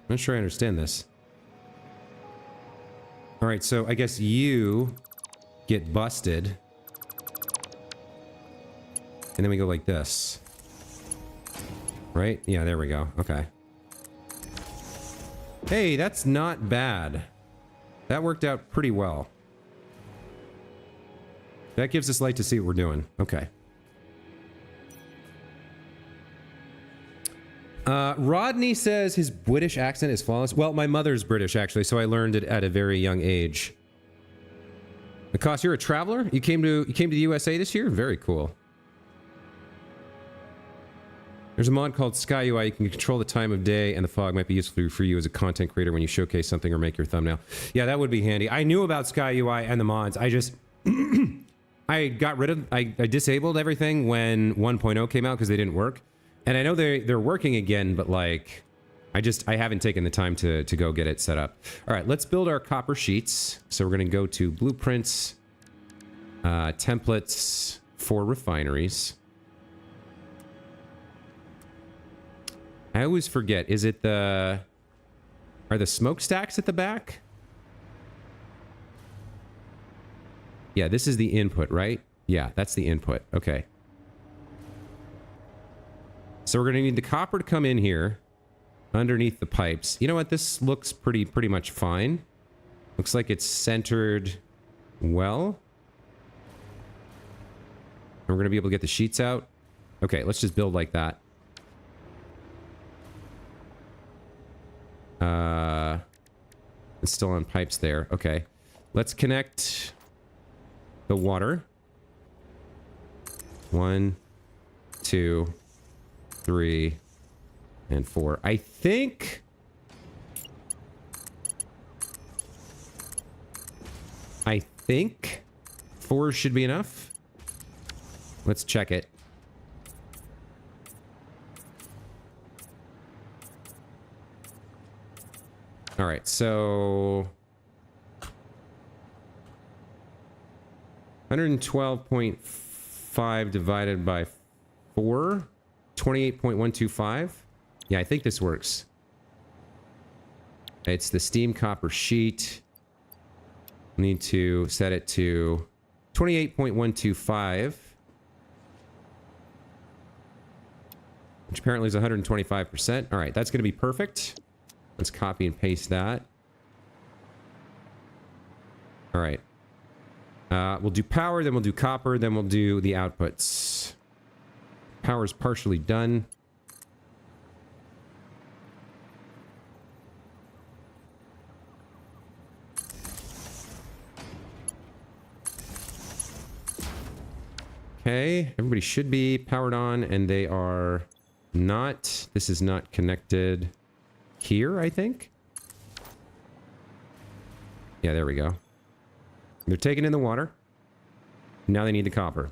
not sure I understand this. All right, so I guess you get busted. And then we go like this. Right? Yeah, there we go. Okay. Hey, that's not bad. That worked out pretty well. That gives us light to see what we're doing. Okay. Rodney says his British accent is flawless. Well, my mother's British, actually, so I learned it at a very young age. Lacoste, you're a traveler? You came to the USA this year? Very cool. There's a mod called Sky UI. You can control the time of day, and the fog might be useful for you as a content creator when you showcase something or make your thumbnail. Yeah, that would be handy. I knew about Sky UI and the mods. I just... I disabled everything when 1.0 came out because they didn't work. And I know they're working again, but like... I haven't taken the time to go get it set up. All right, let's build our copper sheets. So we're going to go to blueprints, templates for refineries. I always forget. Is it are the smokestacks at the back? Yeah, this is the input, right? Yeah, that's the input. Okay. So we're going to need the copper to come in here underneath the pipes. You know what? This looks pretty much fine. Looks like it's centered well. And we're going to be able to get the sheets out. Okay, let's just build like that. It's still on pipes there. Okay. Let's connect the water. 1, 2, 3, and 4. I think 4 should be enough. Let's check it. All right, so 112.5 divided by 4, 28.125. Yeah, I think this works. It's the steam copper sheet. Need to set it to 28.125, which apparently is 125%. All right, that's going to be perfect. Let's copy and paste that. All right. We'll do power, then we'll do copper, then we'll do the outputs. Power is partially done. Okay, everybody should be powered on, and they are not. This is not connected here, I think. Yeah, there we go. They're taking in the water. Now they need the copper.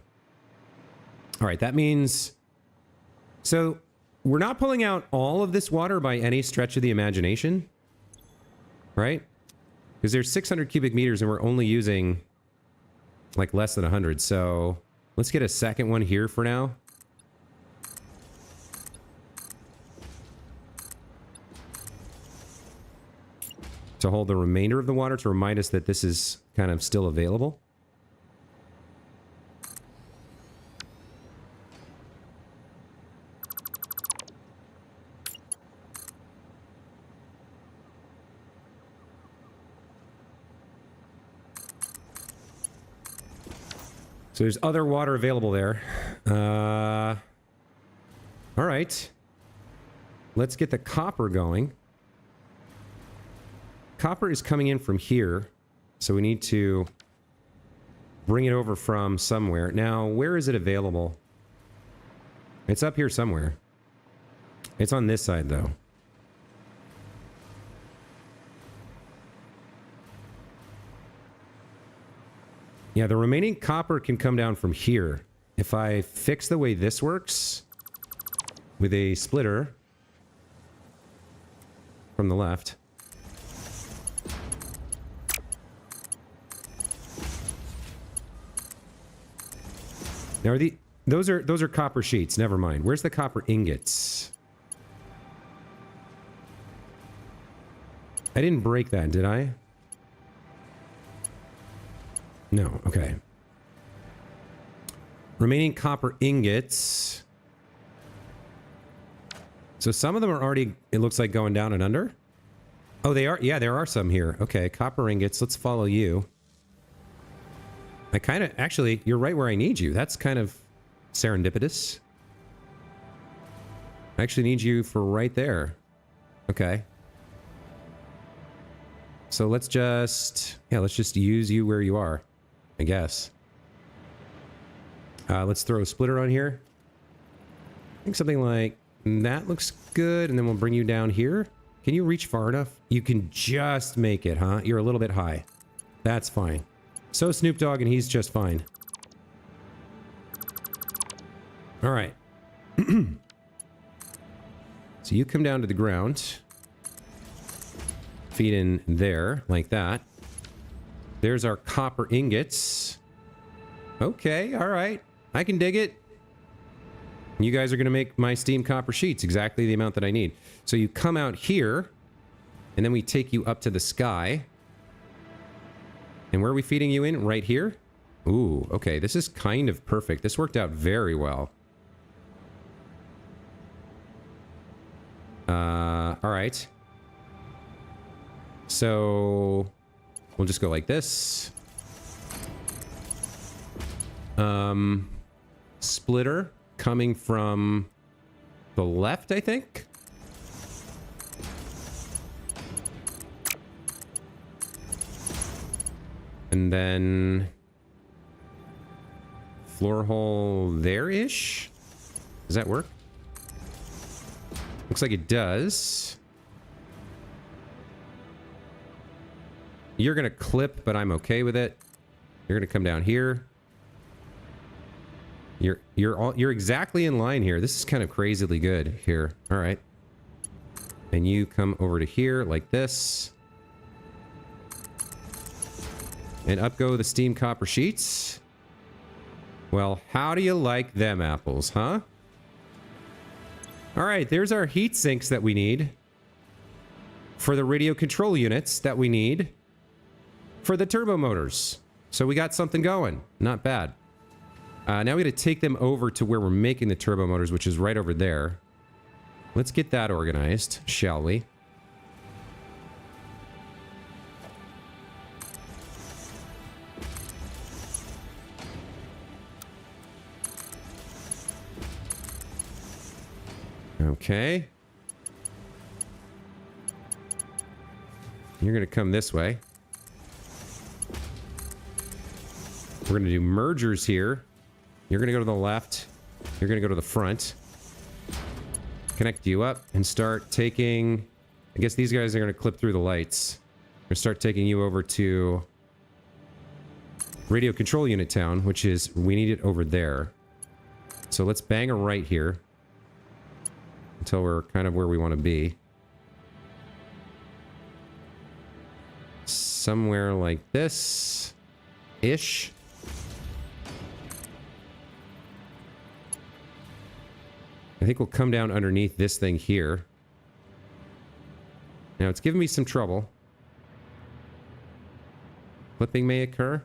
All right, that means... so, we're not pulling out all of this water by any stretch of the imagination. right? Because there's 600 cubic meters and we're only using like less than 100. So let's get a second one here for now. To hold the remainder of the water to remind us that this is kind of still available. So there's other water available there. All right. Let's get the copper going. Copper is coming in from here, so we need to bring it over from somewhere. Now, where is it available? It's up here somewhere. It's on this side, though. Yeah, the remaining copper can come down from here. If I fix the way this works with a splitter from the left. Now are those are copper sheets, never mind. Where's the copper ingots? I didn't break that, did I? No, okay. Remaining copper ingots. So some of them are already, it looks like, going down and under. Oh, they are? Yeah, there are some here. Okay, copper ingots. Let's follow you. I kind of... Actually, you're right where I need you. That's kind of serendipitous. I actually need you for right there. Okay. So let's just... Yeah, let's just use you where you are, I guess. Let's throw a splitter on here. I think something like that looks good, and then we'll bring you down here. Can you reach far enough? You can just make it, huh? You're a little bit high. That's fine. So Snoop Dogg, and he's just fine. All right. So you come down to the ground. Feed in there, like that. There's our copper ingots. Okay, all right. I can dig it. You guys are going to make my steam copper sheets exactly the amount that I need. So you come out here, and then we take you up to the sky. And where are we feeding you in? Right here? Ooh, okay. This is kind of perfect. This worked out very well. All right. So we'll just go like this. Splitter coming from the left, I think. And then floor hole there-ish? Does that work? Looks like it does. You're gonna clip, but I'm okay with it. You're gonna come down here. You're exactly in line here. This is kind of crazily good here. All right. And you come over to here like this. And up go the steam copper sheets. Well, how do you like them apples, huh? All right, there's our heat sinks that we need for the radio control units that we need for the turbo motors. So we got something going. Not bad. Now we got to take them over to where we're making the turbo motors, which is right over there. Let's get that organized, shall we? Okay. You're going to come this way. We're going to do mergers here. You're going to go to the left. You're going to go to the front. Connect you up and start taking... I guess these guys are going to clip through the lights. We're going to start taking you over to radio control unit town, which is... We need it over there. So let's bang a right here. Until we're kind of where we want to be. somewhere like this ish. I think we'll come down underneath this thing here. Now it's giving me some trouble. Clipping may occur.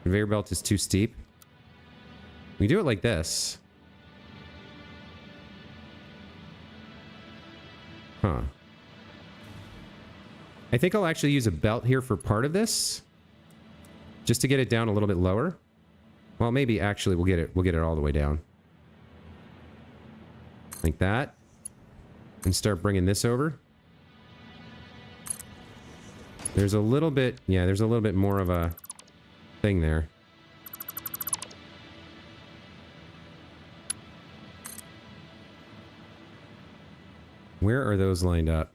Conveyor belt is too steep. We do it like this. Huh. I think I'll actually use a belt here for part of this. Just to get it down a little bit lower. Well, maybe actually we'll get it all the way down. Like that. And start bringing this over. There's a little bit, yeah, there's a little bit more of a thing there. Where are those lined up?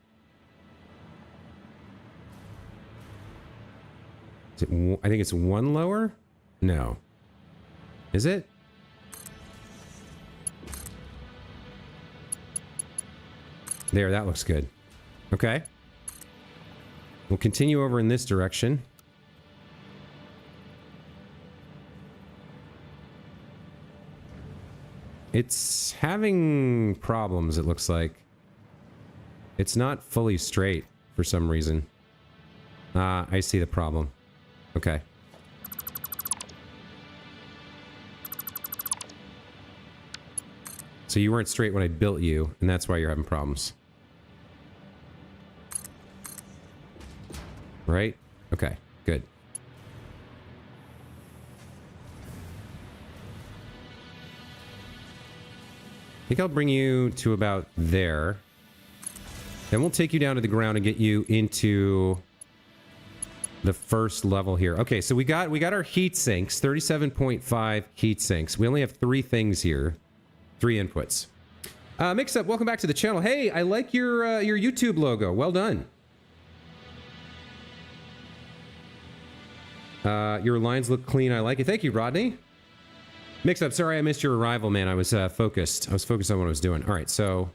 Is it, I think it's one lower? No. Is it? There, that looks good. Okay. We'll continue over in this direction. It's having problems, it looks like. It's not fully straight for some reason. I see the problem. Okay. So you weren't straight when I built you, and that's why you're having problems. Right? Okay, good. I think I'll bring you to about there. Then we'll take you down to the ground and get you into the first level here. Okay, so we got our heat sinks, 37.5 heat sinks. We only have 3 things here. 3 inputs. Mix Up, welcome back to the channel. Hey, I like your YouTube logo. Well done. Your lines look clean. I like it. Thank you, Rodney. Mix Up, sorry I missed your arrival, man. I was focused. I was focused on what I was doing. All right, so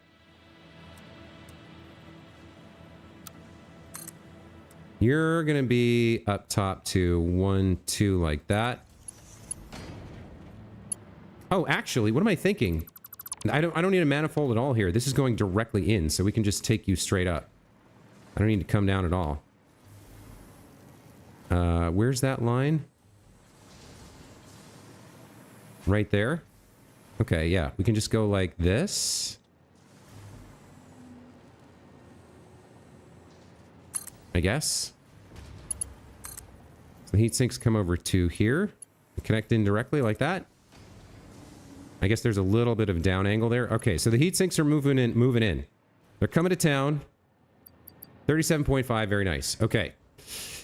you're gonna be up top to 1, 2 like that. Oh, actually, what am I thinking? I don't need a manifold at all here. This is going directly in, so we can just take you straight up. I don't need to come down at all. Where's that line? Right there? Okay, yeah. We can just go like this. I guess. So the heat sinks come over to here. Connect in directly like that. I guess there's a little bit of down angle there. Okay, so the heat sinks are moving in. They're coming to town. 37.5, very nice. Okay.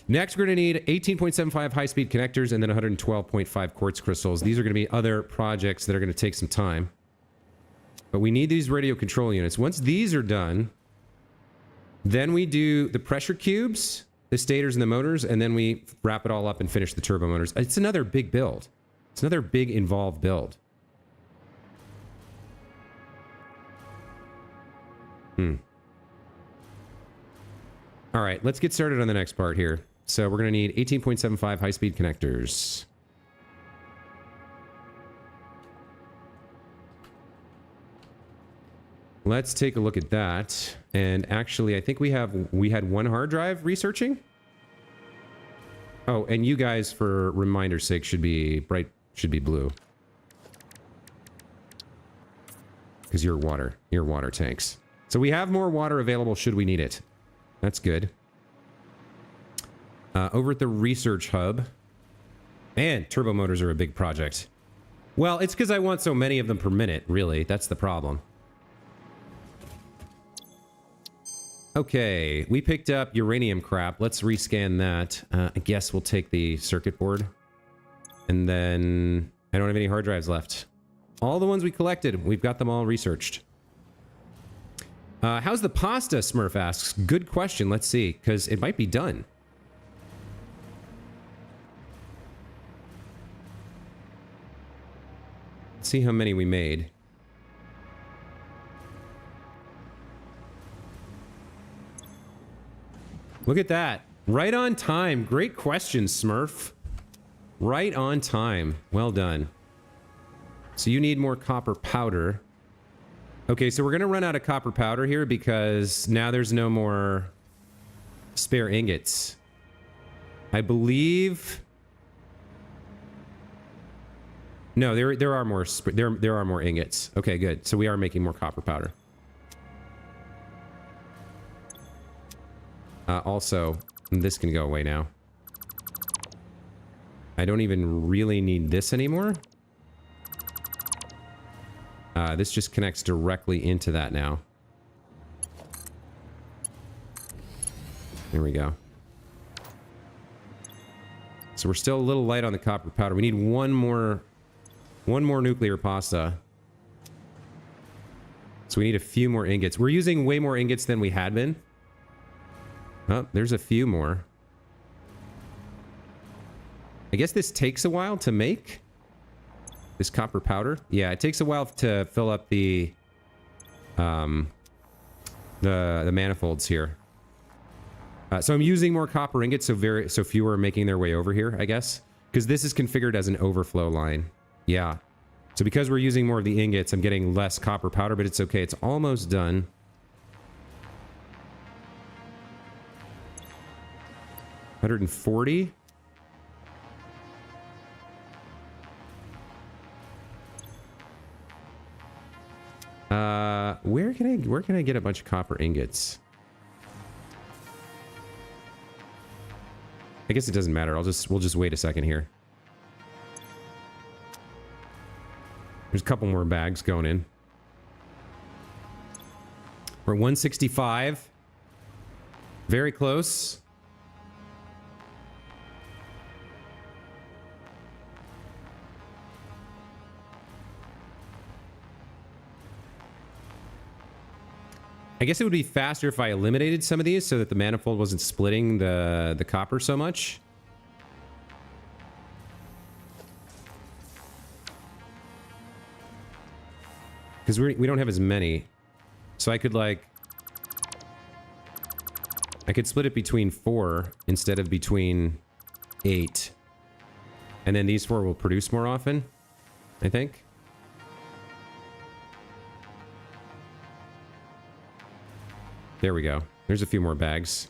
Next, we're going to need 18.75 high-speed connectors and then 112.5 quartz crystals. These are going to be other projects that are going to take some time. But we need these radio control units. Once these are done, then we do the pressure cubes, the stators and the motors, and then we wrap it all up and finish the turbo motors. It's another big build. It's another big involved build. All right, let's get started on the next part here. So we're going to need 18.75 high-speed connectors. Let's take a look at that. And actually, I think we had 1 hard drive researching. Oh, and you guys, for reminder's sake, should be blue. Because you're water tanks. So we have more water available should we need it. That's good. Over at the research hub. Man, turbo motors are a big project. Well, it's because I want so many of them per minute, really. That's the problem. Okay, we picked up uranium crap. Let's rescan that. I guess we'll take the circuit board. And then I don't have any hard drives left. All the ones we collected, we've got them all researched. How's the pasta, Smurf asks? Good question. Let's see, because it might be done. Let's see how many we made. Look at that. Right on time. Great question, Smurf. Right on time. Well done. So you need more copper powder. Okay, so we're going to run out of copper powder here because now there's no more spare ingots. I believe... No, there are more there are more ingots. Okay, good. So we are making more copper powder. Also, this can go away now. I don't even really need this anymore. This just connects directly into that now. There we go. So we're still a little light on the copper powder. We need one more nuclear pasta. So we need a few more ingots. We're using way more ingots than we had been. Oh, there's a few more. I guess this takes a while to make. This copper powder. Yeah, it takes a while to fill up the manifolds here. So I'm using more copper ingots, so fewer are making their way over here, I guess. Because this is configured as an overflow line. Yeah. So because we're using more of the ingots, I'm getting less copper powder, but it's okay. It's almost done. $140. Where can I get a bunch of copper ingots? I guess it doesn't matter. We'll just wait a second here. There's a couple more bags going in. We're at 165. Very close. I guess it would be faster if I eliminated some of these so that the manifold wasn't splitting the copper so much. Because we don't have as many. So I could like... I could split it between 4 instead of between 8. And then these 4 will produce more often, I think. There we go. There's a few more bags.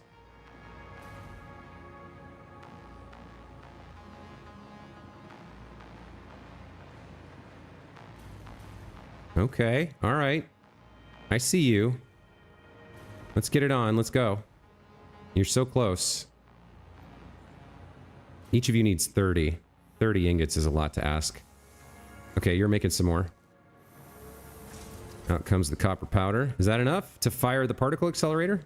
Okay. All right. I see you. Let's get it on. Let's go. You're so close. Each of you needs 30. 30 ingots is a lot to ask. Okay, you're making some more. Out comes the copper powder. Is that enough to fire the particle accelerator?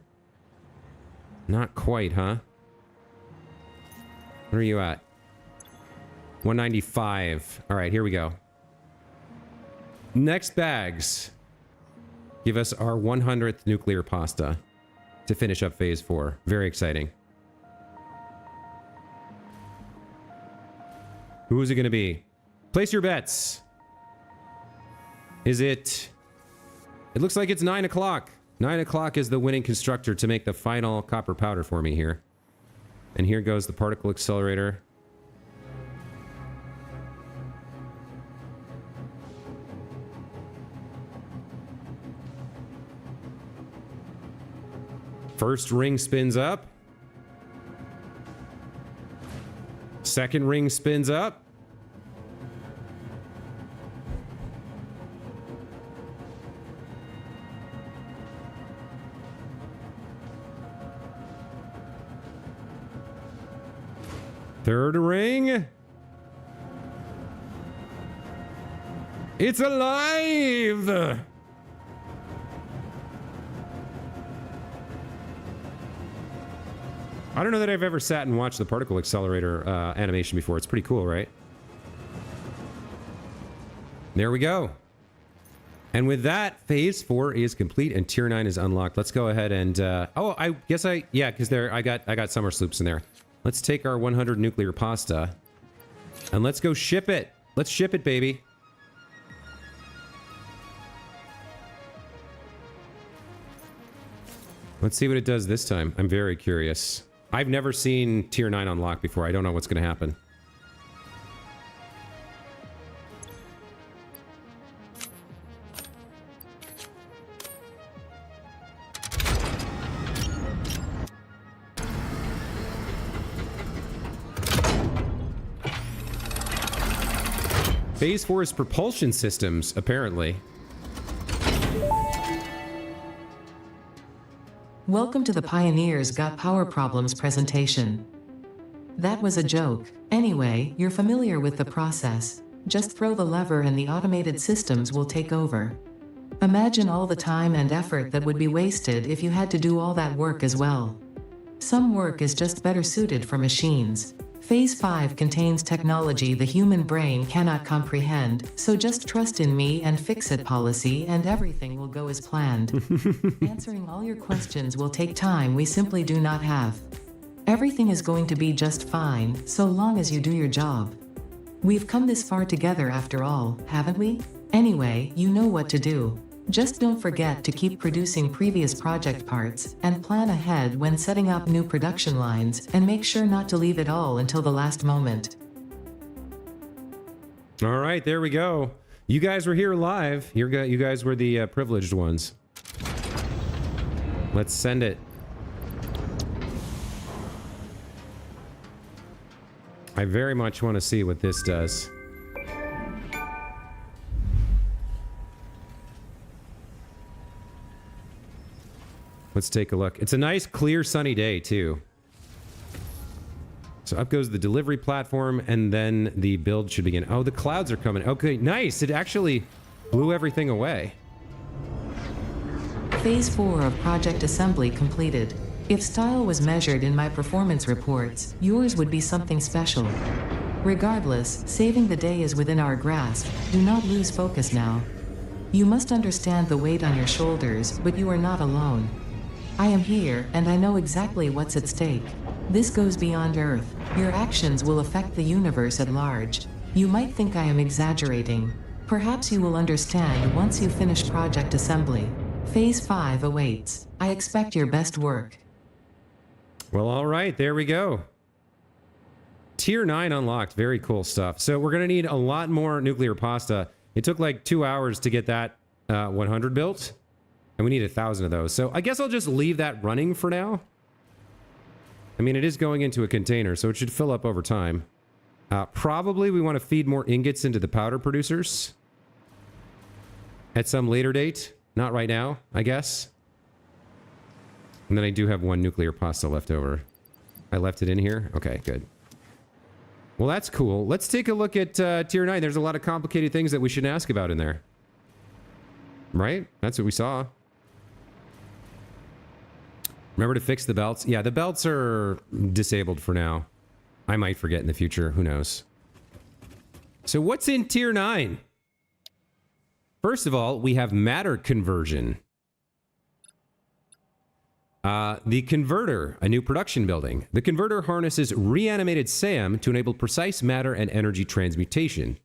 Not quite, huh? What are you at? 195. All right, here we go. Next bags. Give us our 100th nuclear pasta to finish up phase 4. Very exciting. Who is it going to be? Place your bets. Is it... It looks like it's 9 o'clock. 9 o'clock is the winning constructor to make the final copper powder for me here. And here goes the particle accelerator. First ring spins up. Second ring spins up. Third ring. It's alive! I don't know that I've ever sat and watched the particle accelerator animation before. It's pretty cool, right? There we go. And with that, phase 4 is complete and tier 9 is unlocked. Let's go ahead and oh, I guess yeah, because I got summer sloops in there. Let's take our 100 nuclear pasta and let's go ship it. Let's ship it, baby. Let's see what it does this time. I'm very curious. I've never seen tier 9 unlock before. I don't know what's going to happen. Phase 4 is propulsion systems, apparently. Welcome to the Pioneers Got Power Problems presentation. That was a joke. Anyway, you're familiar with the process. Just throw the lever and the automated systems will take over. Imagine all the time and effort that would be wasted if you had to do all that work as well. Some work is just better suited for machines. Phase 5 contains technology the human brain cannot comprehend, so just trust in me and fix-it policy and everything will go as planned. Answering all your questions will take time we simply do not have. Everything is going to be just fine, so long as you do your job. We've come this far together after all, haven't we? Anyway, you know what to do. Just don't forget to keep producing previous project parts, and plan ahead when setting up new production lines, and make sure not to leave it all until the last moment. All right, there we go. You guys were here live. You guys were the privileged ones. Let's send it. I very much want to see what this does. Let's take a look. It's a nice, clear, sunny day, too. So up goes the delivery platform, and then the build should begin. Oh, the clouds are coming. Okay, nice. It actually blew everything away. Phase 4 of project assembly completed. If style was measured in my performance reports, yours would be something special. Regardless, saving the day is within our grasp. Do not lose focus now. You must understand the weight on your shoulders, but you are not alone. I am here, and I know exactly what's at stake. This goes beyond Earth. Your actions will affect the universe at large. You might think I am exaggerating. Perhaps you will understand once you finish project assembly. Phase 5 awaits. I expect your best work. Well, all right, there we go. Tier 9 unlocked. Very cool stuff. So we're going to need a lot more nuclear pasta. It took like 2 hours to get that 100 built. And we need 1,000 of those. So I guess I'll just leave that running for now. I mean, it is going into a container, so it should fill up over time. Probably we want to feed more ingots into the powder producers. At some later date. Not right now, I guess. And then I do have 1 nuclear pasta left over. I left it in here? Okay, good. Well, that's cool. Let's take a look at Tier 9. There's a lot of complicated things that we should ask about in there. Right? That's what we saw. Remember to fix the belts? Yeah, the belts are disabled for now. I might forget in the future. Who knows? So what's in Tier 9? First of all, we have matter conversion. The converter, a new production building. The converter harnesses reanimated SAM to enable precise matter and energy transmutation.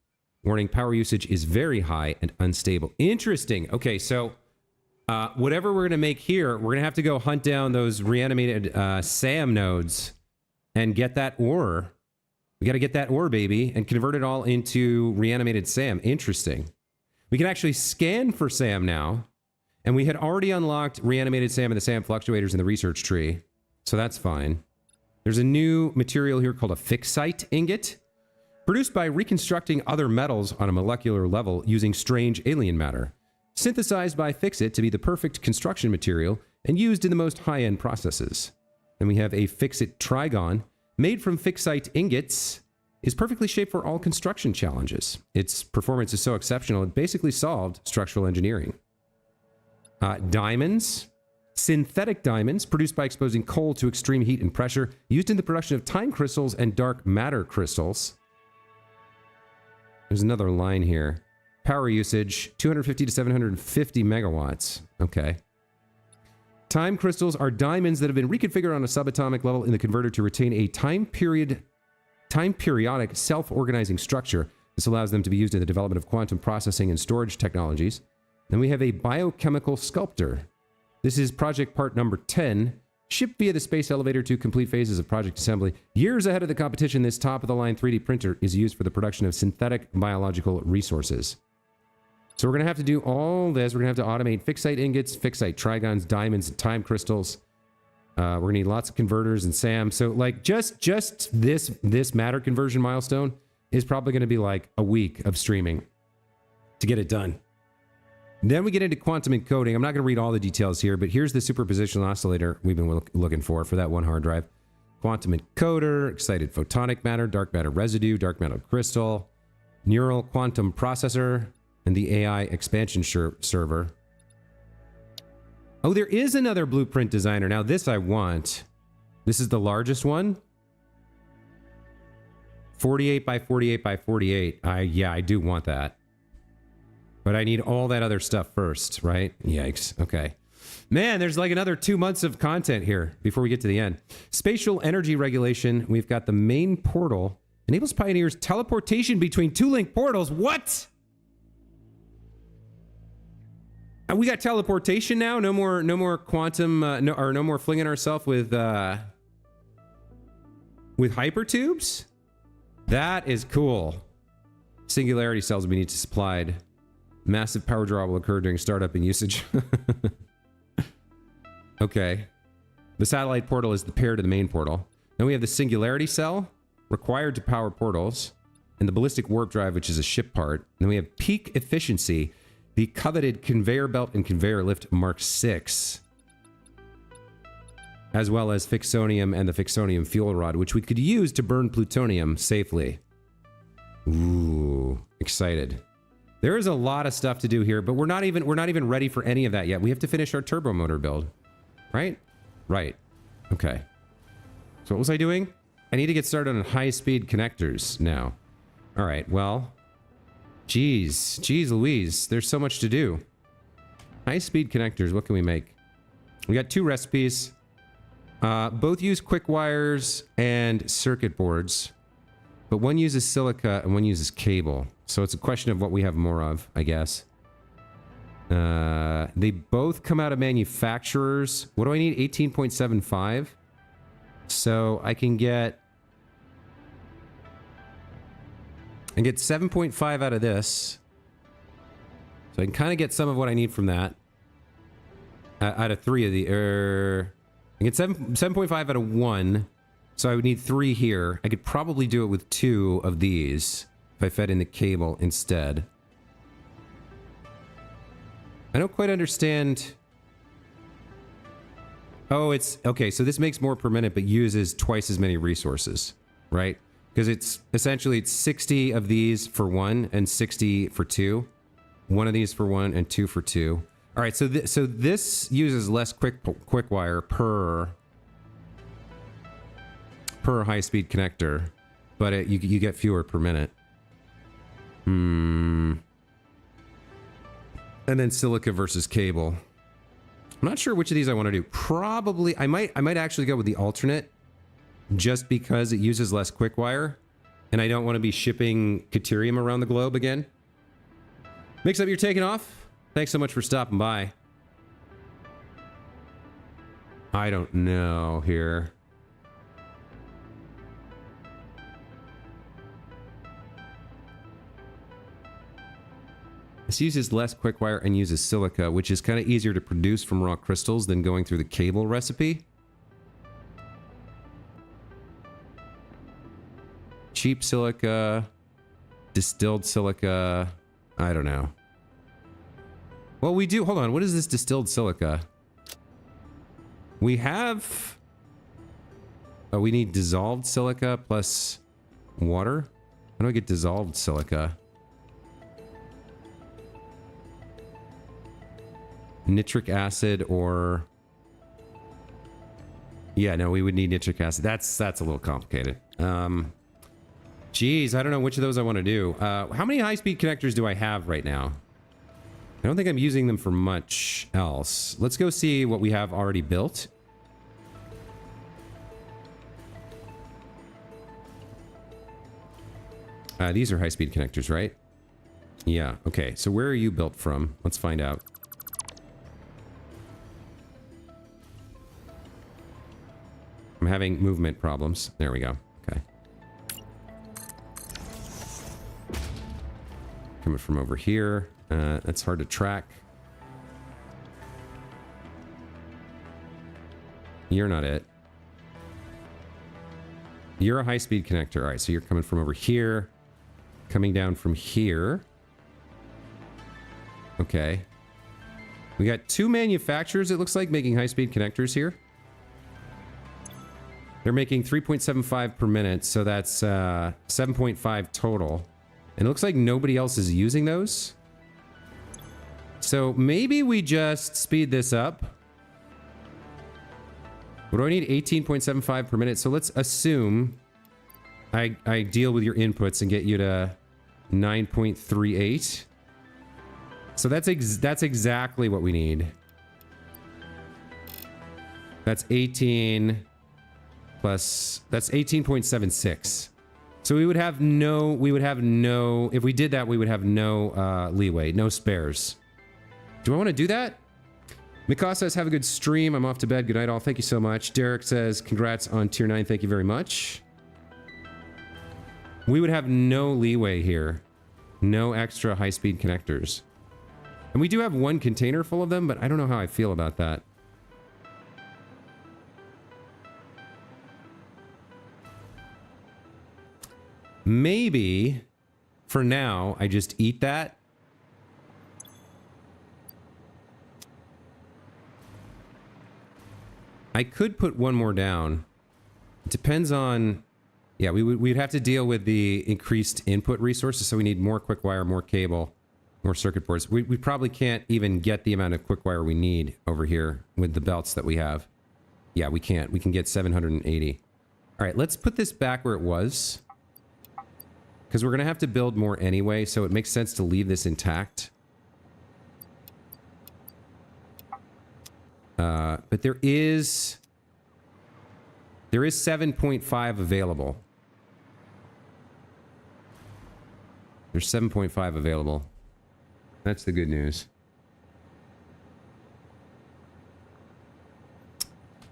Warning, power usage is very high and unstable. Interesting. Okay, so whatever we're going to make here, we're going to have to go hunt down those reanimated SAM nodes and get that ore. We got to get that ore, baby, and convert it all into reanimated SAM. Interesting. We can actually scan for SAM now, and we had already unlocked reanimated SAM and the SAM fluctuators in the research tree, so that's fine. There's a new material here called a fixite ingot, produced by reconstructing other metals on a molecular level using strange alien matter, synthesized by Fixit to be the perfect construction material and used in the most high-end processes. Then we have a Fixit trigon, made from fixite ingots, is perfectly shaped for all construction challenges. Its performance is so exceptional, it basically solved structural engineering. Diamonds. Synthetic diamonds, produced by exposing coal to extreme heat and pressure, used in the production of time crystals and dark matter crystals. There's another line here. Power usage, 250 to 750 megawatts. Okay. Time crystals are diamonds that have been reconfigured on a subatomic level in the converter to retain a time-periodic self-organizing structure. This allows them to be used in the development of quantum processing and storage technologies. Then we have a biochemical sculptor. This is project part number 10, Ship via the space elevator to complete phases of project assembly. Years ahead of the competition, this top-of-the-line 3D printer is used for the production of synthetic biological resources. So we're going to have to do all this. We're going to have to automate fixite ingots, fixite trigons, diamonds, and time crystals. We're going to need lots of converters and SAM. So like just this matter conversion milestone is probably going to be like a week of streaming to get it done. Then we get into quantum encoding. I'm not going to read all the details here, but here's the superpositional oscillator we've been looking for that one hard drive. Quantum encoder, excited photonic matter, dark matter residue, dark matter crystal, neural quantum processor, and the AI expansion server. Oh, there is another blueprint designer. Now this I want. This is the largest one. 48 by 48 by 48. Yeah, I do want that. But I need all that other stuff first, right? Yikes. Okay. Man, there's like another 2 months of content here before we get to the end. Spatial energy regulation. We've got the main portal. Enables Pioneers teleportation between two link portals. What? We got teleportation now. No more quantum. No more flinging ourselves with hypertubes. That is cool. Singularity cells we need to supplied. Massive power draw will occur during startup and usage. Okay. The satellite portal is the pair to the main portal. Then we have the singularity cell, required to power portals, and the ballistic warp drive, which is a ship part. And then we have peak efficiency, the coveted conveyor belt and conveyor lift Mark 6, as well as fixonium and the fixonium fuel rod, which we could use to burn plutonium safely. Ooh, excited. There is a lot of stuff to do here, but we're not even ready for any of that yet. We have to finish our turbo motor build, right? Right. Okay. So what was I doing? I need to get started on high-speed connectors now. All right. Well, geez Louise, there's so much to do. High-speed connectors. What can we make? We got 2 recipes. Both use quick wires and circuit boards, but one uses silica and one uses cable. So it's a question of what we have more of, I guess. They both come out of manufacturers. What do I need? 18.75. So I can get 7.5 out of this. So I can kind of get some of what I need from that. Out of 3 of the... I get 7.5 out of 1. So I would need 3 here. I could probably do it with 2 of these if I fed in the cable instead. I don't quite understand. Oh, it's okay. So this makes more per minute, but uses twice as many resources, right? Because it's essentially 60 of these for 1 and 60 for 2. 1 of these for 1 and 2 for 2. All right. So this uses less quick wire per high-speed connector, but you get fewer per minute. And then silica versus cable. I'm not sure which of these I want to do. Probably I might actually go with the alternate, just because it uses less quick wire, and I don't want to be shipping Caterium around the globe again. Mix up, you're taking off. Thanks so much for stopping by. I don't know here. This uses less quick wire and uses silica, which is kind of easier to produce from raw crystals than going through the cable recipe. Cheap silica, distilled silica, I don't know. Well, we do, hold on, what is this distilled silica? We have, oh, we need dissolved silica plus water. How do I get dissolved silica? Nitric acid or... Yeah, no, we would need nitric acid. That's a little complicated. Geez, I don't know which of those I want to do. How many high-speed connectors do I have right now? I don't think I'm using them for much else. Let's go see what we have already built. These are high-speed connectors, right? Yeah, okay. So where are you built from? Let's find out. I'm having movement problems. There we go. Okay. Coming from over here. That's hard to track. You're not it. You're a high-speed connector. All right, so you're coming from over here. Coming down from here. Okay. We got 2 manufacturers, it looks like, making high-speed connectors here. They're making 3.75 per minute, so that's 7.5 total. And it looks like nobody else is using those. So maybe we just speed this up. What do I need? 18.75 per minute. So let's assume I deal with your inputs and get you to 9.38. So that's exactly what we need. That's 18 plus, that's 18.76. So we would have no, if we did that, we would have no leeway, no spares. Do I want to do that? Mikasa says, have a good stream. I'm off to bed. Good night all. Thank you so much. Derek says, congrats on tier 9. Thank you very much. We would have no leeway here. No extra high-speed connectors. And we do have 1 container full of them, but I don't know how I feel about that. Maybe, for now, I just eat that. I could put 1 more down. It depends on... Yeah, we'd have to deal with the increased input resources, so we need more quick wire, more cable, more circuit boards. We probably can't even get the amount of quick wire we need over here with the belts that we have. Yeah, we can't. We can get 780. All right, let's put this back where it was. Because we're going to have to build more anyway, so it makes sense to leave this intact. But there is 7.5 available. There's 7.5 available. That's the good news.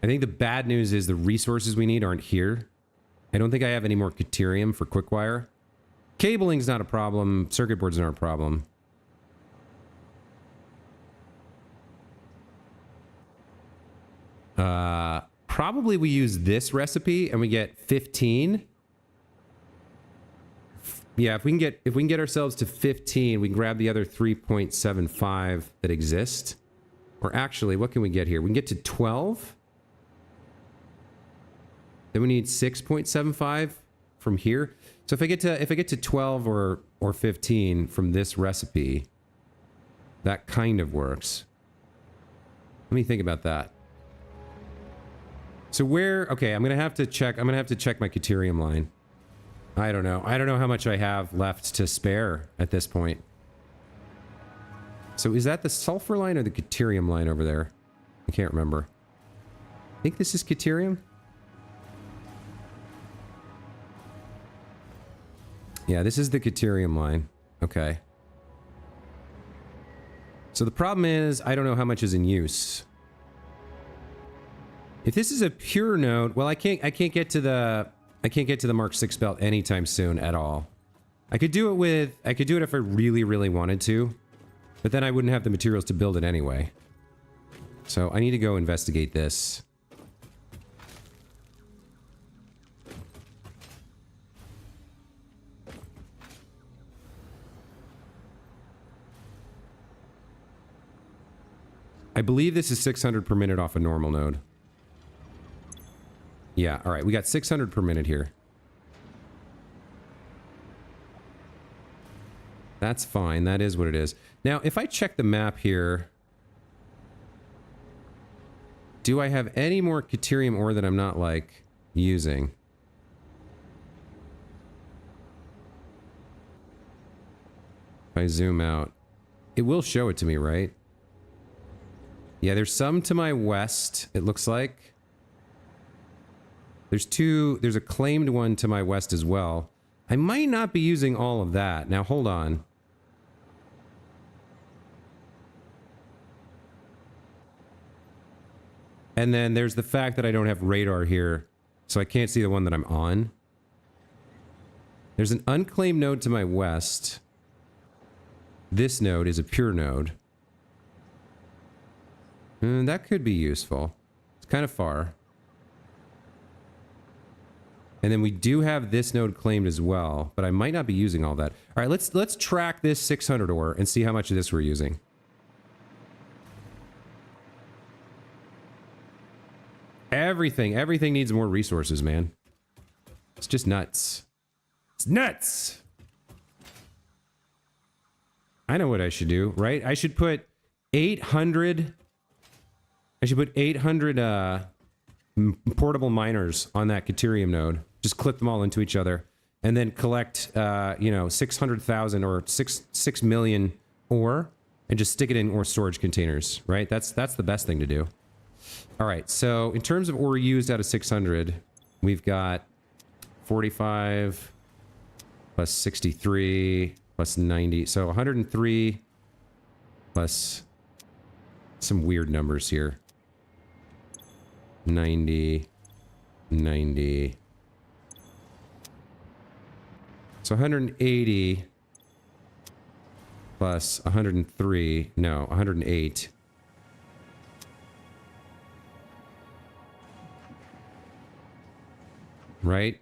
I think the bad news is the resources we need aren't here. I don't think I have any more Caterium for quick wire. Cabling's not a problem. Circuit boards aren't a problem. Probably we use this recipe and we get 15. Yeah, if we can get ourselves to 15, we can grab the other 3.75 that exist. Or actually, what can we get here? We can get to 12. Then we need 6.75 from here. So if I get to 12 or 15 from this recipe, that kind of works. Let me think about that. So where, okay, I'm going to have to check my Caterium line. I don't know how much I have left to spare at this point. So is that the sulfur line or the Caterium line over there? I can't remember. I think this is Caterium. Yeah, this is the Caterium line. Okay. So the problem is, I don't know how much is in use. If this is a pure node, well, I can't get to the Mark 6 belt anytime soon at all. I could do it if I really, really wanted to, but then I wouldn't have the materials to build it anyway. So I need to go investigate this. I believe this is 600 per minute off a normal node. Yeah, all right, we got 600 per minute here. That's fine, that is what it is. Now, if I check the map here, do I have any more Caterium ore that I'm not, like, using? If I zoom out, it will show it to me, right? Yeah, there's some to my west, it looks like. There's a claimed one to my west as well. I might not be using all of that. Now, hold on. And then there's the fact that I don't have radar here So I can't see the one that I'm on. There's an unclaimed node to my west. This node is a pure node. And that could be useful. It's kind of far. And then we do have this node claimed as well, but I might not be using all that. All right, let's track this 600 ore and see how much of this we're using. Everything needs more resources, man. It's just nuts. It's nuts! I know what I should do, right? I should put 800... I should put 800 portable miners on that Caterium node. Just clip them all into each other. And then collect, you know, 600,000 or 6 million ore. And just stick it in ore storage containers, right? That's the best thing to do. All right, so in terms of ore used out of 600, we've got 45 plus 63 plus 90. So 103 plus some weird numbers here. 90, 90. So 180 plus 103. No, 108. Right?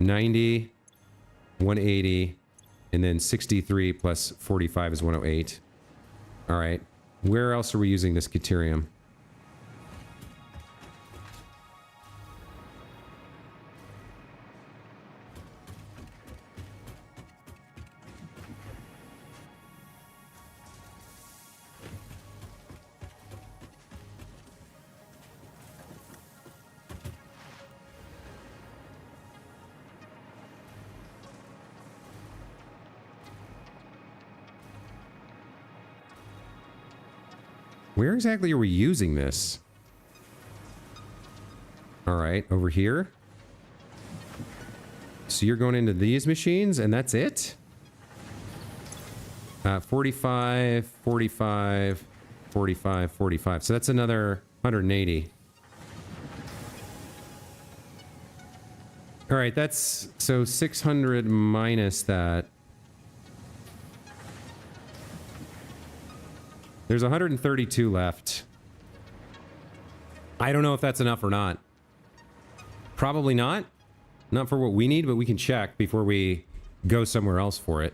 90, 180, and then 63 plus 45 is 108. All right. Where else are we using this Caterium? Where exactly are we using this? All right, over here. So you're going into these machines and that's it? 45, 45, 45, 45. So that's another 180. All right, that's... So 600 minus that. There's 132 left. I don't know if that's enough or not. Probably not. Not for what we need, but we can check before we go somewhere else for it.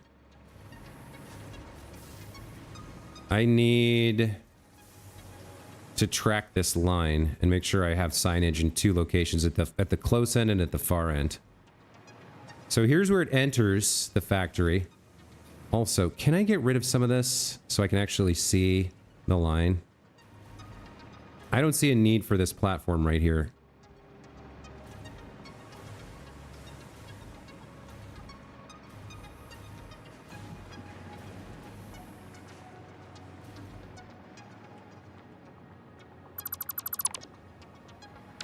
I need to track this line and make sure I have signage in two locations, at the close end and at the far end. So here's where it enters the factory. Also, can I get rid of some of this so I can actually see the line? I don't see a need for this platform right here.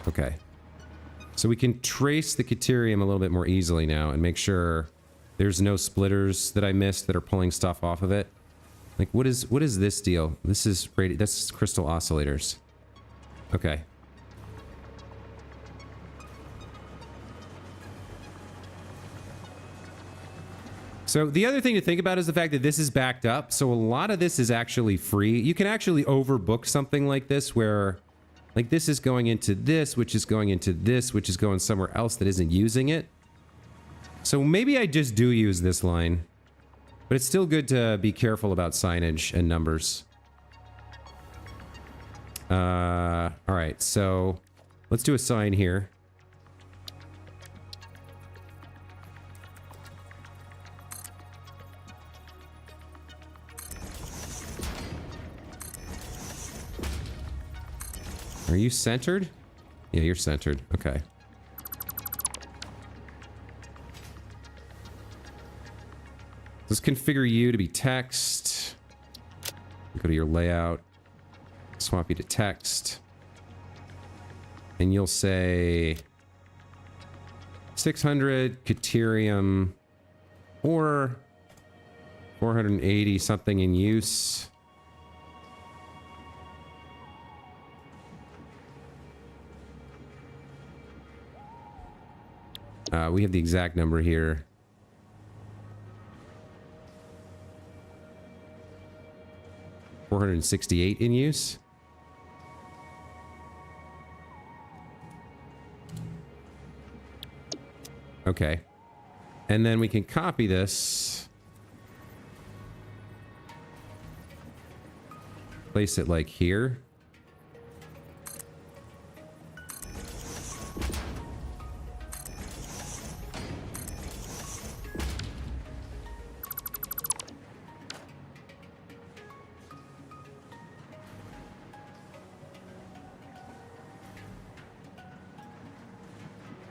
Okay. So we can trace the Caterium a little bit more easily now and make sure there's no splitters that I missed that are pulling stuff off of it. Like, what is this deal? This is that's crystal oscillators. Okay. So the other thing to think about is the fact that this is backed up. So a lot of this is actually free. You can actually overbook something like this where, like, this is going into this, which is going into this, which is going somewhere else that isn't using it. So maybe I just do use this line. But it's still good to be careful about signage and numbers. Alright, so let's do a sign here. Are you centered? Yeah, you're centered. Okay. Let's configure you to be text. Go to your layout. Swap you to text. And you'll say 600 Caterium or 480 something in use. We have the exact number here. $468 in use. Okay. And then we can copy this. Place it like here.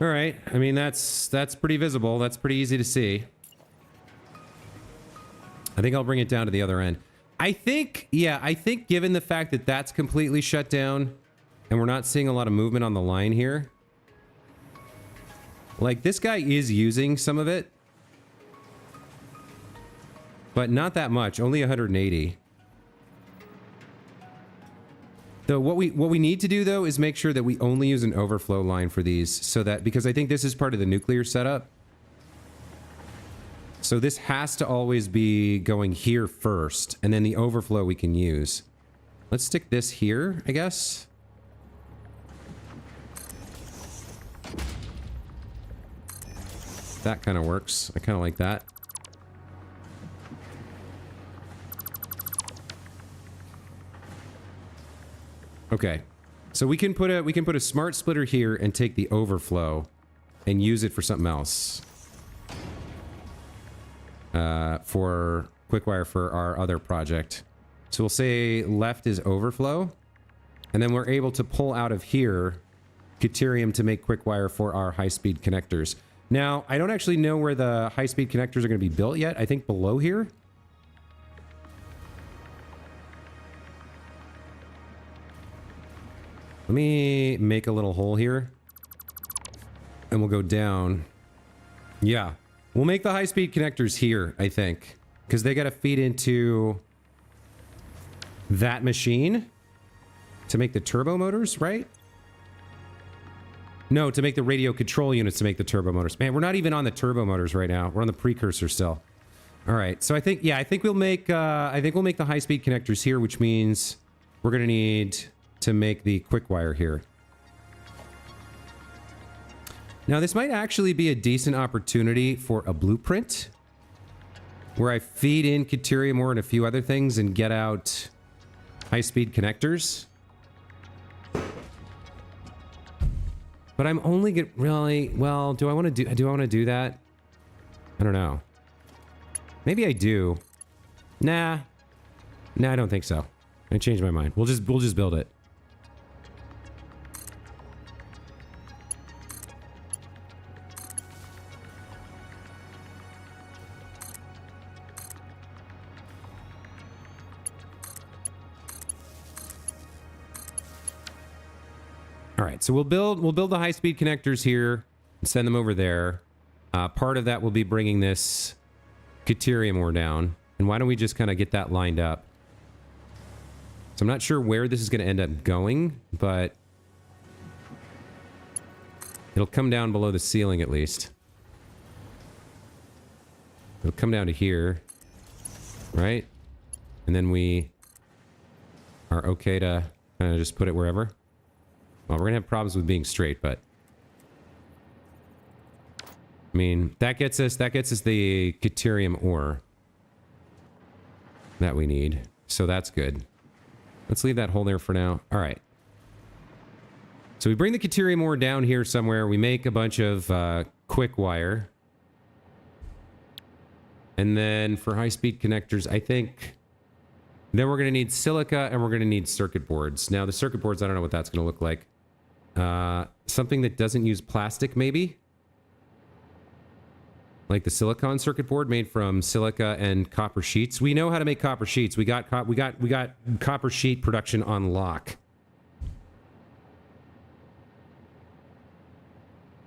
All right. I mean, that's pretty visible. That's pretty easy to see. I think I'll bring it down to the other end. I think, yeah, I think given the fact that that's completely shut down and we're not seeing a lot of movement on the line here. Like, this guy is using some of it. But not that much. Only 180. So what we need to do, though, is make sure that we only use an overflow line for these, so that, because I think this is part of the nuclear setup. So this has to always be going here first, and then the overflow we can use. Let's stick this here, I guess. That kind of works. I kind of like that. Okay, so we can put a smart splitter here and take the overflow and use it for something else. For quickwire for our other project. So we'll say left is overflow, and then we're able to pull out of here Deuterium to make quickwire for our high-speed connectors. Now, I don't actually know where the high-speed connectors are going to be built yet. I think below here. Let me make a little hole here. And we'll go down. Yeah. We'll make the high-speed connectors here, I think. Because they got to feed into that machine to make the turbo motors, right? No, to make the radio control units to make the turbo motors. Man, we're not even on the turbo motors right now. We're on the precursor still. All right. So I think, yeah, I think we'll make the high-speed connectors here, which means we're going to need to make the quick wire here. Now, this might actually be a decent opportunity for a blueprint where I feed in Deuterium ore and a few other things and get out high-speed connectors. But I'm only get really well. Do I want to do that? I don't know. Maybe I do. Nah, I don't think so. I changed my mind. We'll just build it. All right, so we'll build the high-speed connectors here and send them over there. Part of that will be bringing this Deuterium ore down. And why don't we just kind of get that lined up? So I'm not sure where this is going to end up going, but it'll come down below the ceiling at least. It'll come down to here, right? And then we are okay to kind of just put it wherever. Well, we're going to have problems with being straight, but I mean, that gets us the Deuterium ore that we need. So that's good. Let's leave that hole there for now. All right. So we bring the Deuterium ore down here somewhere. We make a bunch of quick wire. And then for high-speed connectors, I think then we're going to need silica and we're going to need circuit boards. Now, the circuit boards, I don't know what that's going to look like. Something that doesn't use plastic, maybe? Like the silicon circuit board made from silica and copper sheets. We know how to make copper sheets. We got copper sheet production on lock.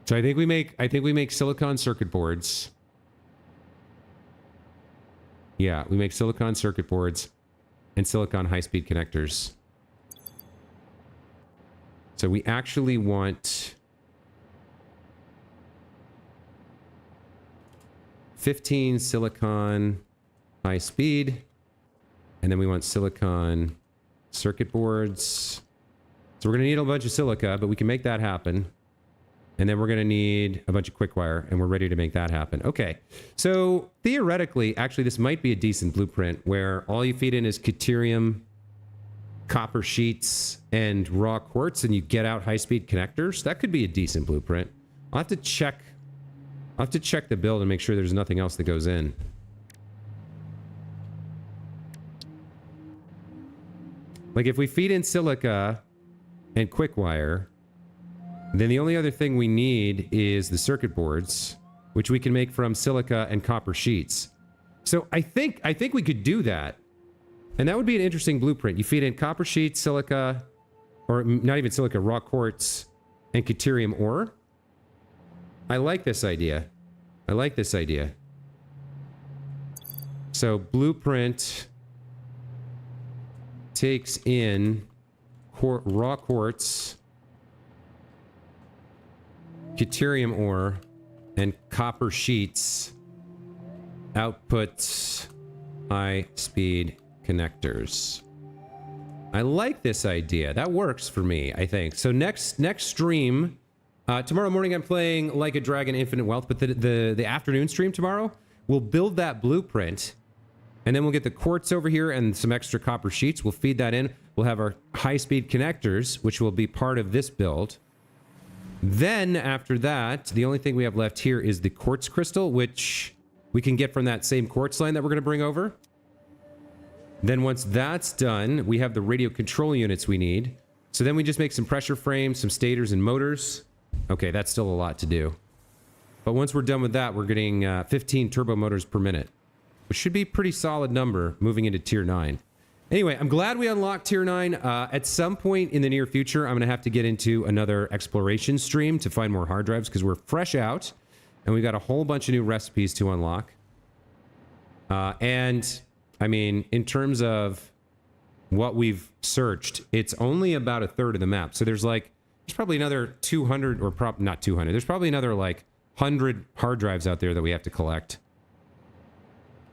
So I think we make silicon circuit boards. Yeah, we make silicon circuit boards and silicon high-speed connectors. So we actually want 15 silicon high speed. And then we want silicon circuit boards. So we're going to need a bunch of silica, but we can make that happen. And then we're going to need a bunch of quick wire, and we're ready to make that happen. Okay, so theoretically, actually, this might be a decent blueprint where all you feed in is deuterium, copper sheets, and raw quartz, and you get out high-speed connectors. That could be a decent blueprint. I'll have to check the build and make sure there's nothing else that goes in. Like if we feed in silica and quick wire, then the only other thing we need is the circuit boards, which we can make from silica and copper sheets. So I think we could do that. And that would be an interesting blueprint. You feed in copper sheets, silica, or not even silica, raw quartz, and deuterium ore. I like this idea. I like this idea. So blueprint takes in raw quartz, deuterium ore, and copper sheets, outputs high-speed connectors. I like this idea. That works for me, I think. So next stream, tomorrow morning I'm playing Like a Dragon Infinite Wealth, but the afternoon stream tomorrow, we'll build that blueprint, and then we'll get the quartz over here and some extra copper sheets. We'll feed that in. We'll have our high-speed connectors, which will be part of this build. Then, after that, the only thing we have left here is the quartz crystal, which we can get from that same quartz line that we're going to bring over. Then once that's done, we have the radio control units we need. So then we just make some pressure frames, some stators, and motors. Okay, that's still a lot to do. But once we're done with that, we're getting 15 turbo motors per minute, which should be a pretty solid number moving into Tier 9. Anyway, I'm glad we unlocked Tier 9. At some point in the near future, I'm going to have to get into another exploration stream to find more hard drives because we're fresh out and we've got a whole bunch of new recipes to unlock. And, I mean, in terms of what we've searched, it's only about a third of the map. So there's probably another 200, or not 200. There's probably another, 100 hard drives out there that we have to collect.